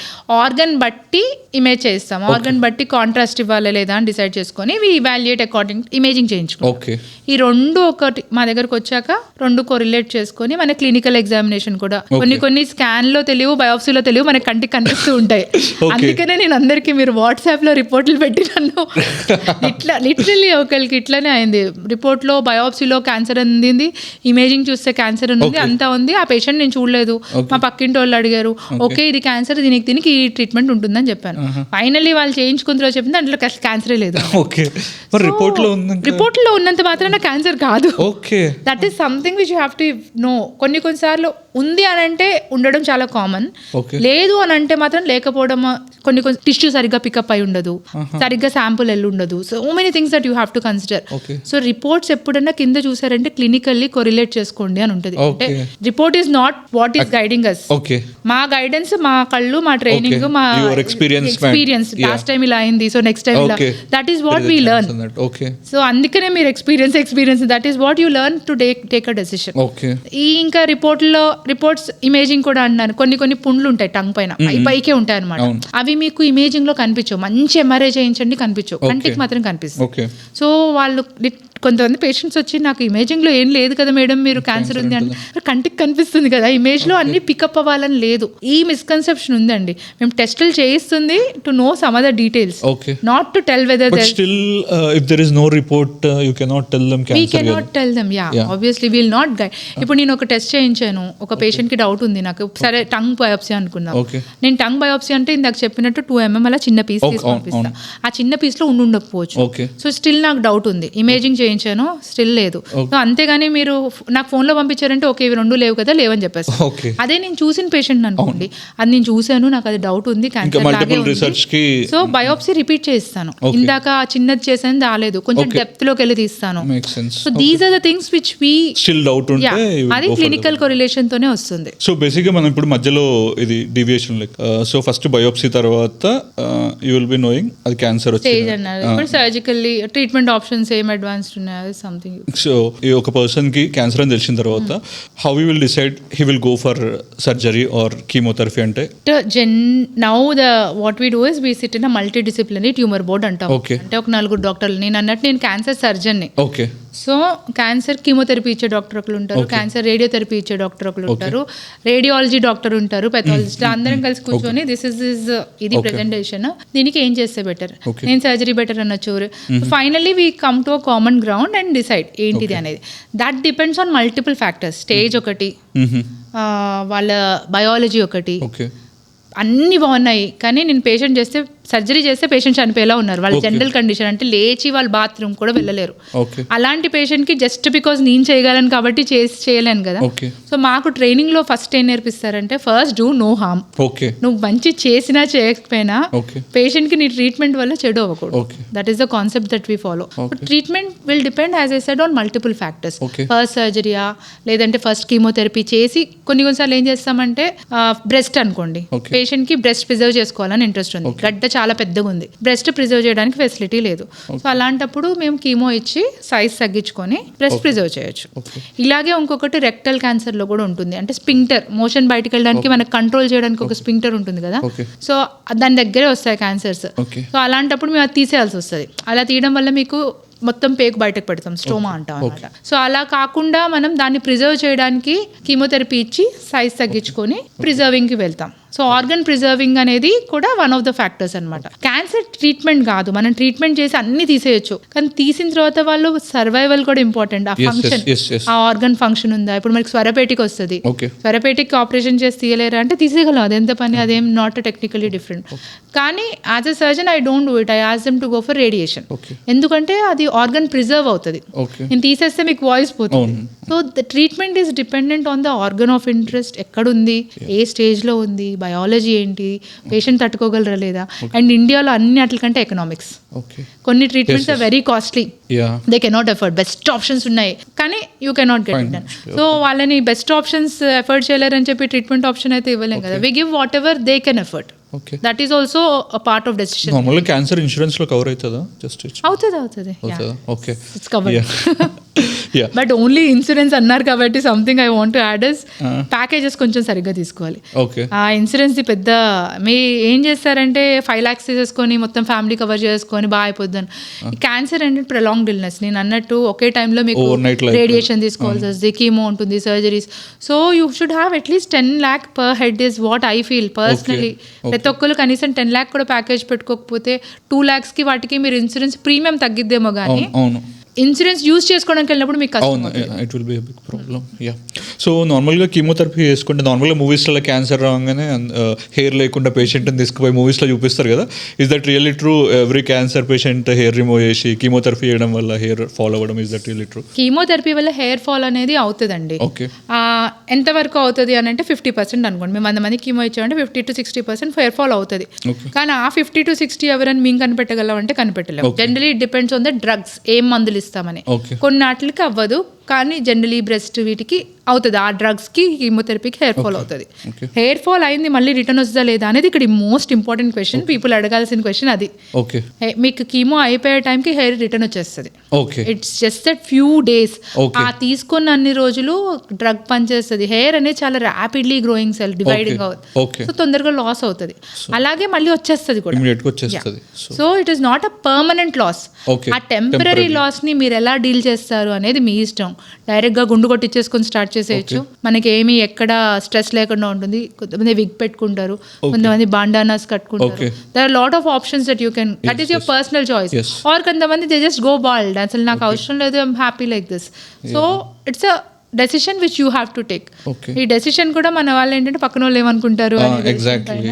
ఆర్గన్ బట్టి ఇమేజ్ చేస్తాం. ఆర్గన్ బట్టి కాంట్రాస్ట్ ఇవ్వాలి లేదా అని డిసైడ్ చేసుకొని వి ఇవాల్యుయేట్ అకార్డింగ్ ఇమేజింగ్ చేయించుకుంటాం. ఓకే. ఈ రెండు ఒకటి మా దగ్గరకు వచ్చాక రెండు కోరిలేట్ చేసుకొని మన క్లినికల్ ఎగ్జామినేషన్ కూడా కొన్ని స్కాన్ లో తెలియవు, బయోప్సీలో తెలియవు, మనకి కంటికి కనిపిస్తూ ఉంటాయి. అందుకనే నేను అందరికి మీరు వాట్సాప్ లో రిపోర్ట్లు పెట్టి నన్ను ఇట్లా లిటరల్లీ ఒకరికి ఇట్లానే అయింది. రిపోర్ట్ లో బయోప్సీలో క్యాన్సర్ అందింది, ఇమేజింగ్ చూస్తే క్యాన్సర్ ఉంది, అంతా ఉంది. ఆ పేషెంట్ నేను చూడలేదు, మా పక్కింటి వాళ్ళు అడిగారు, ఓకే ఇది క్యాన్సర్, దీనికి ఈ ట్రీట్మెంట్ ఉంటుందని చెప్పాను. ఫైనల్లీ వాళ్ళు చేయించుకుంటారో చెప్పింది దాంట్లో క్యాన్సరే లేదు. రిపోర్ట్ లో ఉన్నంత మాత్రాన క్యాన్సర్ కాదు. That is something which you have to know. కొన్నిసార్లు ఉంది అని అంటే ఉండడం చాలా కామన్, లేదు అని అంటే మాత్రం లేకపోవడం. కొన్ని టిష్యూ సరిగ్గా పికప్ అయి ఉండదు, సరిగ్గా శాంపుల్ వెళ్ళి ఉండదు. So many things that you have to consider. So reports ఎప్పుడన్నా కింద చూసారంటే క్లినికల్లీ కొరిలేట్ చేసుకోండి అని ఉంటుంది. అంటే report is not what is guiding us. మా గైడెన్స్, మా కళ్ళు, మా ట్రైనింగ్, మా ఎక్స్పీరియన్స్. లాస్ట్ టైం ఇలా అయింది, సో నెక్స్ట్ టైం ఇలా. That is what we learn. So అందుకనే మీరు experience that is what you learn to take a decision. ఈ ఇంకా రిపోర్ట్స్ ఇమేజింగ్ కూడా అన్నాను. కొన్ని పుండ్లు ఉంటాయి టంగ్ పైన, పైకే ఉంటాయి అనమాట. అవి మీకు ఇమేజింగ్ లో కనిపించవు. మంచి ఎంఆర్ఐ చేయించండి, కనిపించవు, కంటికి మాత్రం కనిపిస్తుంది. సో వాళ్ళు కొంతమంది పేషెంట్స్ వచ్చి నాకు ఇమేజింగ్ లో ఏం లేదు కదా మేడం, మీరు క్యాన్సర్ ఉంది అంటే కంటికి కనిపిస్తుంది కదా, ఇమేజ్ లో అన్ని పికప్ అవ్వాలని లేదు. ఈ మిస్కన్సెప్షన్ ఉందండి. మేము టెస్టులు చేయిస్తుంది to know some other details, not to tell whether But still, if there is no report, you cannot tell them cancer. We cannot tell them. Yeah. Obviously we'll not guide. ఇప్పుడు నేను ఒక test చేయించాను, ఒక patient కి doubt ఉంది నాకు, సరే tongue biopsy అనుకున్నాం. నేను టంగ్ బయోప్సీ అంటే ఇందాక చెప్పినట్టు 2 mm అలా చిన్న పీస్ తీసి పంపిస్తాను. ఆ చిన్న పీస్ లో ఉండకపోవచ్చు. సో స్టిల్ నాకు డౌట్ ఉంది, ఇమేజింగ్ చేయించాను, స్టిల్ లేదు. సో అంతేగాని మీరు నాకు ఫోన్ లో పంపించారంటే ఓకే ఇవి 2 లేవు కదా, లేవని చెప్పేసి. అదే నేను చూసిన పేషెంట్ అనుకోండి, అది నేను చూసాను, నాకు అది డౌట్ ఉంది, క్యాన్సర్, సో బయోప్సీ రిపీట్ చేస్తాను. ఇందాక చిన్నది చేసాను రాలేదు, కొంచెం డెప్త్ లోకి వెళ్ళి తీస్తాను. So these are the things which we still doubt ఉంటే అది క్లినికల్ కొరిలేషన్ తోనే వస్తుంది. సో బేసిక్ గా మనం ఇప్పుడు మధ్యలో ఇది deviation like so first biopsy తర్వాత యూ విల్ బి నోయింగ్ అది క్యాన్సర్ స్టేజ్ అన్నారు. ఇప్పుడు సర్జికల్లీ ట్రీట్మెంట్ ఆప్షన్స్ ఏం అడ్వాన్స్డ్ ఉన్నాయి సంథింగ్. సో ఈ ఒక పర్సన్ కి క్యాన్సర్ అని తెలిసిన తర్వాత how you will decide he will go for surgery or chemotherapy? అంటే now the what we do is we sit in a multi disciplinary tumour board అంటాం. అంటే ఒక 4 డాక్టర్లు, నేను అన్నట్టు నేను క్యాన్సర్ సర్జన్ ని. సో క్యాన్సర్ కీమోథెరపీ ఇచ్చే డాక్టర్ ఒకరు ఉంటారు, క్యాన్సర్ రేడియోథెరపీ ఇచ్చే డాక్టర్ ఒకరు ఉంటారు, రేడియాలజీ డాక్టర్ ఉంటారు, పెథాలజిస్ట్, అందరం కలిసి కూర్చొని దిస్ ఇస్ ఇది ప్రెజెంటేషన్, దీనికి ఏం చేస్తే బెటర్, నేను సర్జరీ బెటర్ అనొచ్చు. Finally we come to a common ground and decide ఏంటిది అనేది. That depends on multiple factors. Stage ఒకటి, వాళ్ళ బయాలజీ ఒకటి, అన్నీ బాగున్నాయి. కానీ నేను పేషెంట్ చేస్తే సర్జరీ చేస్తే పేషెంట్ చనిపోయేలా ఉన్నారు, వాళ్ళ జనరల్ కండిషన్ అంటే లేచి వాళ్ళ బాత్రూమ్ కూడా వెళ్ళలేరు. అలాంటి పేషెంట్ కి జస్ట్ బికాజ్ నేను చేయగలను కాబట్టి చేయలేను కదా. సో మాకు ట్రైనింగ్ లో ఫస్ట్ ఏం నేర్పిస్తారంటే ఫస్ట్ డూ నో హార్మ్. నువ్వు మంచి చేసినా చేయకపోయినా పేషెంట్ కి నీ ట్రీట్మెంట్ వల్ల చెడు అవ్వకూడదు. That is the concept that we follow. Treatment will depend as I said on multiple factors. First సర్జరీయా లేదంటే ఫస్ట్ కీమోథెరపీ చేసి కొన్నిసార్లు ఏం చేస్తామంటే బ్రెస్ట్ అనుకోండి, పేషెంట్ కి బ్రెస్ట్ ప్రిజర్వ్ చేసుకోవాలని ఇంట్రెస్ట్ ఉంది, గడ్డ చాలా పెద్దగా ఉంది, బ్రెస్ట్ ప్రిజర్వ్ చేయడానికి ఫెసిలిటీ లేదు. సో అలాంటప్పుడు మేము కీమో ఇచ్చి సైజ్ తగ్గించుకొని బ్రెస్ట్ ప్రిజర్వ్ చేయొచ్చు. ఇలాగే ఇంకొకటి రెక్టల్ క్యాన్సర్ లో కూడా ఉంటుంది. అంటే స్పింక్టర్, మోషన్ బయటకు వెళ్ళడానికి మనకు కంట్రోల్ చేయడానికి ఒక స్పింక్టర్ ఉంటుంది కదా, సో దాని దగ్గరే వస్తాయి క్యాన్సర్స్. సో అలాంటప్పుడు మేము అది తీసేయాల్సి వస్తుంది. అలా తీయడం వల్ల మీకు మొత్తం పేకు బయటకు పెడతాం, స్టోమా అంటాం అన్నమాట. సో అలా కాకుండా మనం దాన్ని ప్రిజర్వ్ చేయడానికి కీమోథెరపీ ఇచ్చి సైజ్ తగ్గించుకొని ప్రిజర్వింగ్ కి వెళ్తాం. సో ఆర్గన్ ప్రిజర్వింగ్ అనేది కూడా వన్ ఆఫ్ ద ఫ్యాక్టర్స్ అనమాట. క్యాన్సర్ ట్రీట్మెంట్ కాదు, మనం ట్రీట్మెంట్ చేసి అన్ని తీసేయచ్చు, కానీ తీసిన తర్వాత వాళ్ళు సర్వైవల్ కూడా ఇంపార్టెంట్. ఆ ఫంక్షన్, ఆ ఆర్గన్ ఫంక్షన్ ఉందా. ఇప్పుడు మనకి స్వరపేటికి వస్తుంది, స్వరపేటికి ఆపరేషన్ చేసి తీయలేరా అంటే తీసేయగలం, అదెంత పని, అదేం నాట్ టెక్నికలీ డిఫరెంట్. కానీ as a surgeon I don't do it, I ask them to go for radiation. ఎందుకంటే అది ఆర్గన్ ప్రిజర్వ్ అవుతుంది, నేను తీసేస్తే మీకు వాయిస్ పోతుంది. So the treatment is dependent on the organ of interest, ఎక్కడుంది, ఏ స్టేజ్ లో ఉంది, బయాలజీ ఏంటి, పేషెంట్ తట్టుకోగలరా లేదా. అండ్ ఇండియాలో అన్ని అట్లకంటే ఎకనామిక్స్, కొన్ని treatments are very costly, they cannot afford. Best options ఉన్నాయి కానీ you cannot get it done. So వాళ్ళని బెస్ట్ ఆప్షన్స్ ఎఫర్ట్ చేయలేరని చెప్పి ట్రీట్మెంట్ ఆప్షన్ అయితే ఇవ్వలేం కదా. We give whatever they can afford. That is also a part of decision. నార్మల్గా cancer insurance లో కవర్ అవుతుందా? జస్ట్ అవుతుంది. Okay, it's covered. Yeah. But only insurance అన్నారు కాబట్టి something I want to add is packages కొంచెం సరిగ్గా తీసుకోవాలి. Okay. ఆ ఇన్సూరెన్స్ది పెద్ద మీ ఏం చేస్తారంటే 5 lakhs తీసేసుకొని మొత్తం ఫ్యామిలీ కవర్ చేసుకొని బాగా అయిపోద్దాను. క్యాన్సర్ అంటే ప్రొలాంగ్డ్ ఇల్నెస్, నేను అన్నట్టు ఒకే టైంలో మీకు Overnight life. రేడియేషన్ తీసుకోవాల్సి వస్తుంది, కీమో ఉంటుంది, surgeries. So you should have at least 10 lakh per head is what I feel personally. ప్రతి ఒక్కరు కనీసం 10 lakh కూడా ప్యాకేజ్ పెట్టుకోకపోతే 2 lakhsకి వాటికి మీరు ఇన్సూరెన్స్ ప్రీమియం తగ్గిద్దేమో కానీ అవును. ఇన్సూరెన్స్ యూజ్ చేసుకోవడానికి వెళ్ళినప్పుడు మీకు కష్టం అవును, it will be big problem. Yeah. So నార్మల్గా కీమోథెరపీ చేసుకుంటే నార్మల్గా మూవీస్లో క్యాన్సర్ రాగానే హెయిర్ లేకుండా పేషెంట్ని తీసుకుపోయి మూవీస్లో చూపిస్తారు కదా. Is that really true? Every cancer patient hair remove చేసి కీమోథెరపీ చేయడం వల్ల హెయిర్ ఫాల్ అవ్వడం, is that really true? Chemotherapy వల్ల హెయిర్ ఫాల్ అనేది అవుతుందండి. ఓకే. ఎంతవరకు అవుతుంది అని అంటే 50% అనుకోండి. మేము 100 మంది కీమో ఇచ్చామంటే 50 to 60% హెయిర్ ఫాల్ అవుతుంది. కానీ ఆ 50 to 60 ఎవరైనా మేము కనిపెట్టగలం అంటే కనిపెట్టలేము. Generally it depends on the drugs, ఏం మందులు ఇస్తామని. కొన్నాటికి అవ్వదు, కానీ జనరలీ బ్రెస్ట్ వీటికి అవుతుంది. ఆ డ్రగ్స్కి కీమోథెరపీకి హెయిర్ ఫాల్ అవుతుంది. హెయిర్ ఫాల్ అయింది మళ్ళీ రిటర్న్ వస్తుందా లేదా అనేది ఇక్కడ మోస్ట్ ఇంపార్టెంట్ క్వశ్చన్, పీపుల్ అడగాల్సిన క్వశ్చన్ అది. ఓకే. మీకు కీమో అయిపోయే టైంకి హెయిర్ రిటర్న్ వచ్చేస్తుంది. Okay. It's just that few days. ఆ తీసుకున్న అన్ని రోజులు డ్రగ్ పనిచేస్తుంది. హెయిర్ అనేది చాలా ర్యాపిడ్లీ గ్రోయింగ్ సెల్, డివైడింగ్ అవుతుంది. సో తొందరగా లాస్ అవుతుంది, అలాగే మళ్ళీ వచ్చేస్తుంది కూడా. So it is not a permanent loss. ఆ టెంపరీ లాస్ ని మీరు ఎలా డీల్ చేస్తారు అనేది మీ ఇష్టం. డైరెక్ట్ గా గుండు కొట్టించేసుకొని స్టార్ట్ చేసేయచ్చు. మనకి ఏమి ఎక్కడ స్ట్రెస్ లేకుండా ఉంటుంది. కొంతమంది విగ్ పెట్టుకుంటారు, కొంతమంది బాండానాస్ కట్టుకుంటారు. There are lot of options that you can, that is your personal choice. Or కొంతమంది దే జస్ట్ గో బాల్డ్, అసలు నాకు అవసరం లేదు, I'm happy like this. So it's a decision which you have to take. ఈ decision కూడా మన వాళ్ళు ఏంటంటే పక్కన వాళ్ళు ఏమనుకుంటారు. Exactly.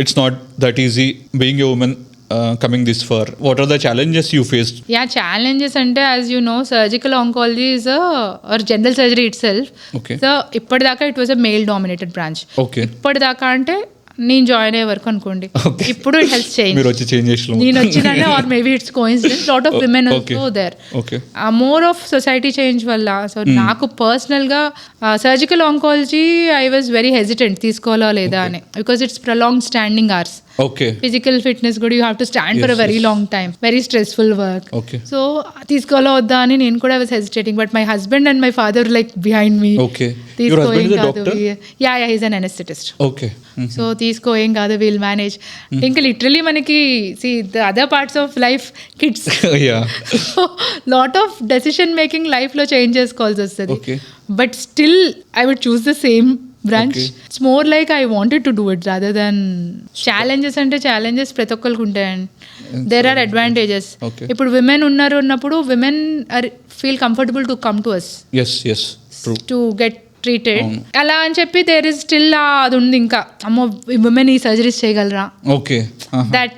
It's not that easy being a woman coming this far. What are the challenges you faced? Yeah, challenges ante, as you know, surgical oncology is or general surgery itself. Okay. So ippadaaka it was a male dominated branch. Okay. ippadaaka ante నేను join అయ్యే వరకు అనుకోండి. ఇప్పుడు it హెల్స్ change. మీరు వచ్చి change చేసిన నేను వచ్చినానే, or maybe it's coincidence, lot of women also there. More of society change వల్ల. సో నాకు పర్సనల్గా surgical oncology I was very hesitant తీసుకోవాలా లేదా అని, because it's prolong standing hours. Physical fitness కూడా you have to stand for a very long time, very stressful work. So తీసుకోవాలా వద్దా అని నేను కూడా was hesitating. But my husband and my father like behind me, తీసుకోయేం కాదు. Yeah he's an anesthetist. So తీసుకో ఏం కాదు, విల్ మేనేజ్. ఇంకా లిటరలీ మనకి see the other parts of life, kids, lot of decision making life లో change చేసుకోవాల్సి వస్తుంది. But still I would choose the same branch. It's more like I wanted to do it rather than challenges. అంటే challenges ప్రతి ఒక్కరికి ఉంటాయండి. There are advantages. ఇప్పుడు women ఉన్నప్పుడు women are feel comfortable to come to us. Yes, true. To get treated. అలా అని చెప్పి there is still అది ఉంది ఇంకా, అమ్మో women ఈ సర్జరీస్ చేయగలరా, that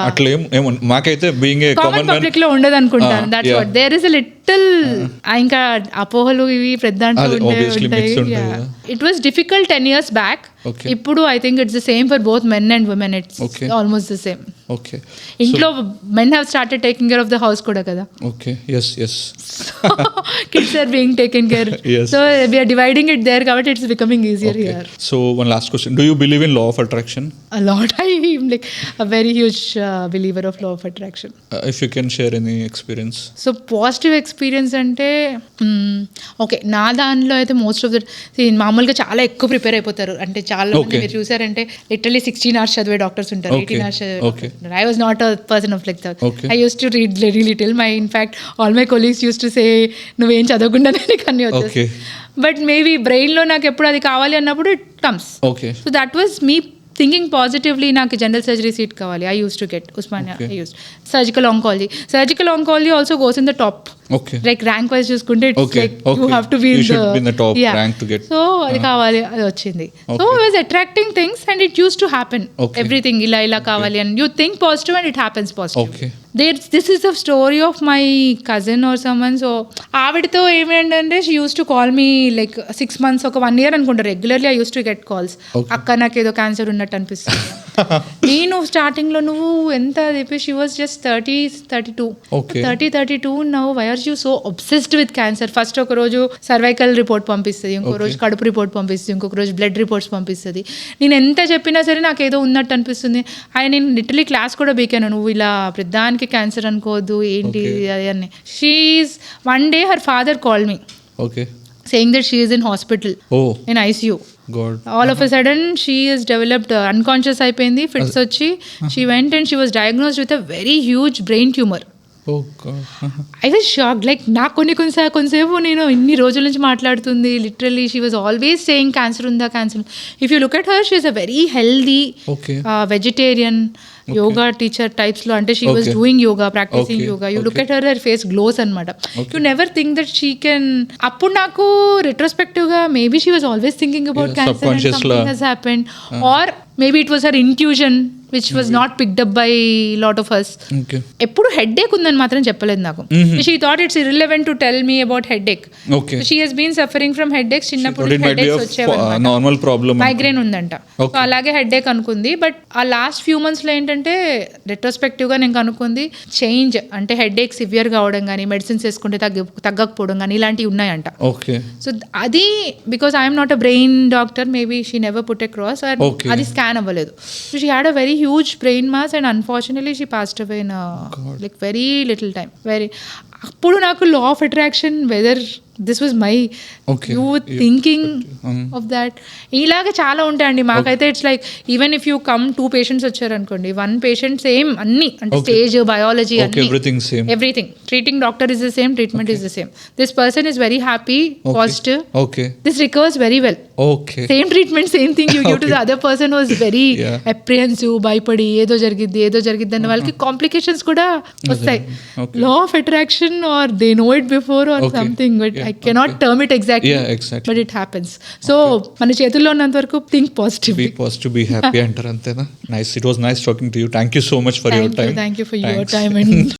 అట్లా ఏమో మాకైతే బీయింగ్ ఏ కామన్ పబ్లిక్ లో ఉండదు అనుకుంటాను. That's what there is a little, ఇంకా అపోహలు ఇవి పెద్ద ఉంటాయి. It was difficult 10 years back. ఇప్పుడు I think it's the same for both men and women. It's almost the same. ఇంట్లో men have started taking care of the house కూడా కదా. Kids are being taken care. So we are dividing it there కాబట్టి it's becoming easier here. So one last question, do you believe in law of attraction? A lot. I am like a very huge believer of law of attraction. If you can share any experience. So positive experience అంటే okay, నా దానిలో అయితే most of the మామూలుగా చాలా ఎక్కువ prepare అయిపోతారు. అంటే చాలా మంది మీరు చూసారంటే లిటరలీ 16 hours చదివే డాక్టర్స్ ఉంటారు, 18 hours చదివే. I was not a person of like that. I used to read very little. In fact, all my colleagues used to say నువ్వేం చదవకుండానే నీకు అన్నీ వచ్చేస్తాయి. బట్ మేబీ బ్రెయిన్లో నాకు ఎప్పుడు అది కావాలి అన్నప్పుడు it comes. So that was me thinking positively. నాకు జనరల్ సర్జరీ సీట్ కావాలి, I used to get Osmania. I used surgical oncology also goes in the top. Like rank wise చూసుకుంటే it's like you have to be in the top rank to get. So అది కావాలి, అది వచ్చింది. So I was attracting things and it used to happen. Everything ఇలా కావాలి అని you think positive and it happens positive. This is the story of my cousin or someone. So ఆవిడతో ఏమేంటంటే she used to call me like 6 months, ఒక 1 year అనుకుంటా regularly I used to get calls. అక్క నాకు ఏదో cancer ఉన్నట్టు అనిపిస్తుంది, నేను స్టార్టింగ్లో నువ్వు ఎంత చెప్పి షీ వాజ్ జస్ట్ 32 Okay. 32 నవ్వు why are you so obsessed with cancer. First ఒక రోజు సర్వైకల్ రిపోర్ట్ పంపిస్తుంది, ఇంకో రోజు కడుపు రిపోర్ట్ పంపిస్తుంది, ఇంకొక రోజు బ్లడ్ రిపోర్ట్స్ పంపిస్తుంది. నేను ఎంత చెప్పినా సరే నాకు ఏదో ఉన్నట్టు అనిపిస్తుంది. ఆయన నేను లిటరలీ క్లాస్ కూడా బీకాను, నువ్వు ఇలా ప్రధానికి క్యాన్సర్ అనుకోవద్దు ఏంటి అది అని. She's one day her father call me okay saying that she is in hospital in ICU. God. All of a sudden she is developed unconscious అయిపోయింది, ఫిట్స్ వచ్చి she went and she was diagnosed with a very huge brain tumor. Oh God. I was shocked. Like నాకు కొంతసేపు నేను ఇన్ని రోజుల నుంచి మాట్లాడుతుంది, literally she was always saying cancer ఉందా cancer. If you look at her she is a very healthy vegetarian yoga teacher టైప్స్లో, అంటే she was doing yoga, practising yoga. You look at her face glows అనమాట. You never think that she can. అప్పుడు నాకు రిట్రోస్పెక్టివ్గా maybe she was always thinking about cancer and something has happened, or maybe it was her intuition which was not picked up by lot of us. Okay. ఎప్పుడు headache ఉందని మాత్రం చెప్పలేదు నాకు. She thought it's irrelevant to tell me about headache. Okay. She has been suffering from headaches చిన్నప్పుడు headaches వచ్చేవన్నమాట. Normal problem, migraine ఉందంట. So అలాగే headache అనుకుంది. But ఆ లాస్ట్ ఫ్యూ మంత్స్లో ఏంటంటే రెట్రోస్పెక్టివ్గా నేను కనుక్కుంది చేంజ్, అంటే హెడ్ఏక్ సివియర్ కావడం కానీ, మెడిసిన్స్ వేసుకుంటే తగ్గకపోవడం కానీ ఇలాంటివి ఉన్నాయంట. ఓకే. సో అది because I'm not a brain doctor, maybe she never put across, అది స్కాన్ అవ్వలేదు. So she had a very huge brain mass and unfortunately she passed away in like very little time. అప్పుడు నాకు law of attraction, whether this was my you thinking of that, ఇలాగ చాలా ఉంటాయండి మాకైతే. It's like even if you come 2 patients వచ్చారనుకోండి, 1 patient same అన్ని, అంటే stage, biology, everything, treating doctor is the same, treatment is the same. This person is very happy, positive, this recovers very well, same treatment, same thing you give to the other person was very apprehensive, భయపడి ఏదో జరిగిద్ది అన్న వాళ్ళకి complications కూడా వస్తాయి. Law of attraction, or they know it before or something, but I cannot term it exactly. Yeah, exactly. But it happens. So, మన చేతుల్లో ఉన్నంత వరకు think positive. Be positive, be happy అంటారు అంతేనా? Nice. It was nice talking to you. Thank you so much for your time. Thank you for your time and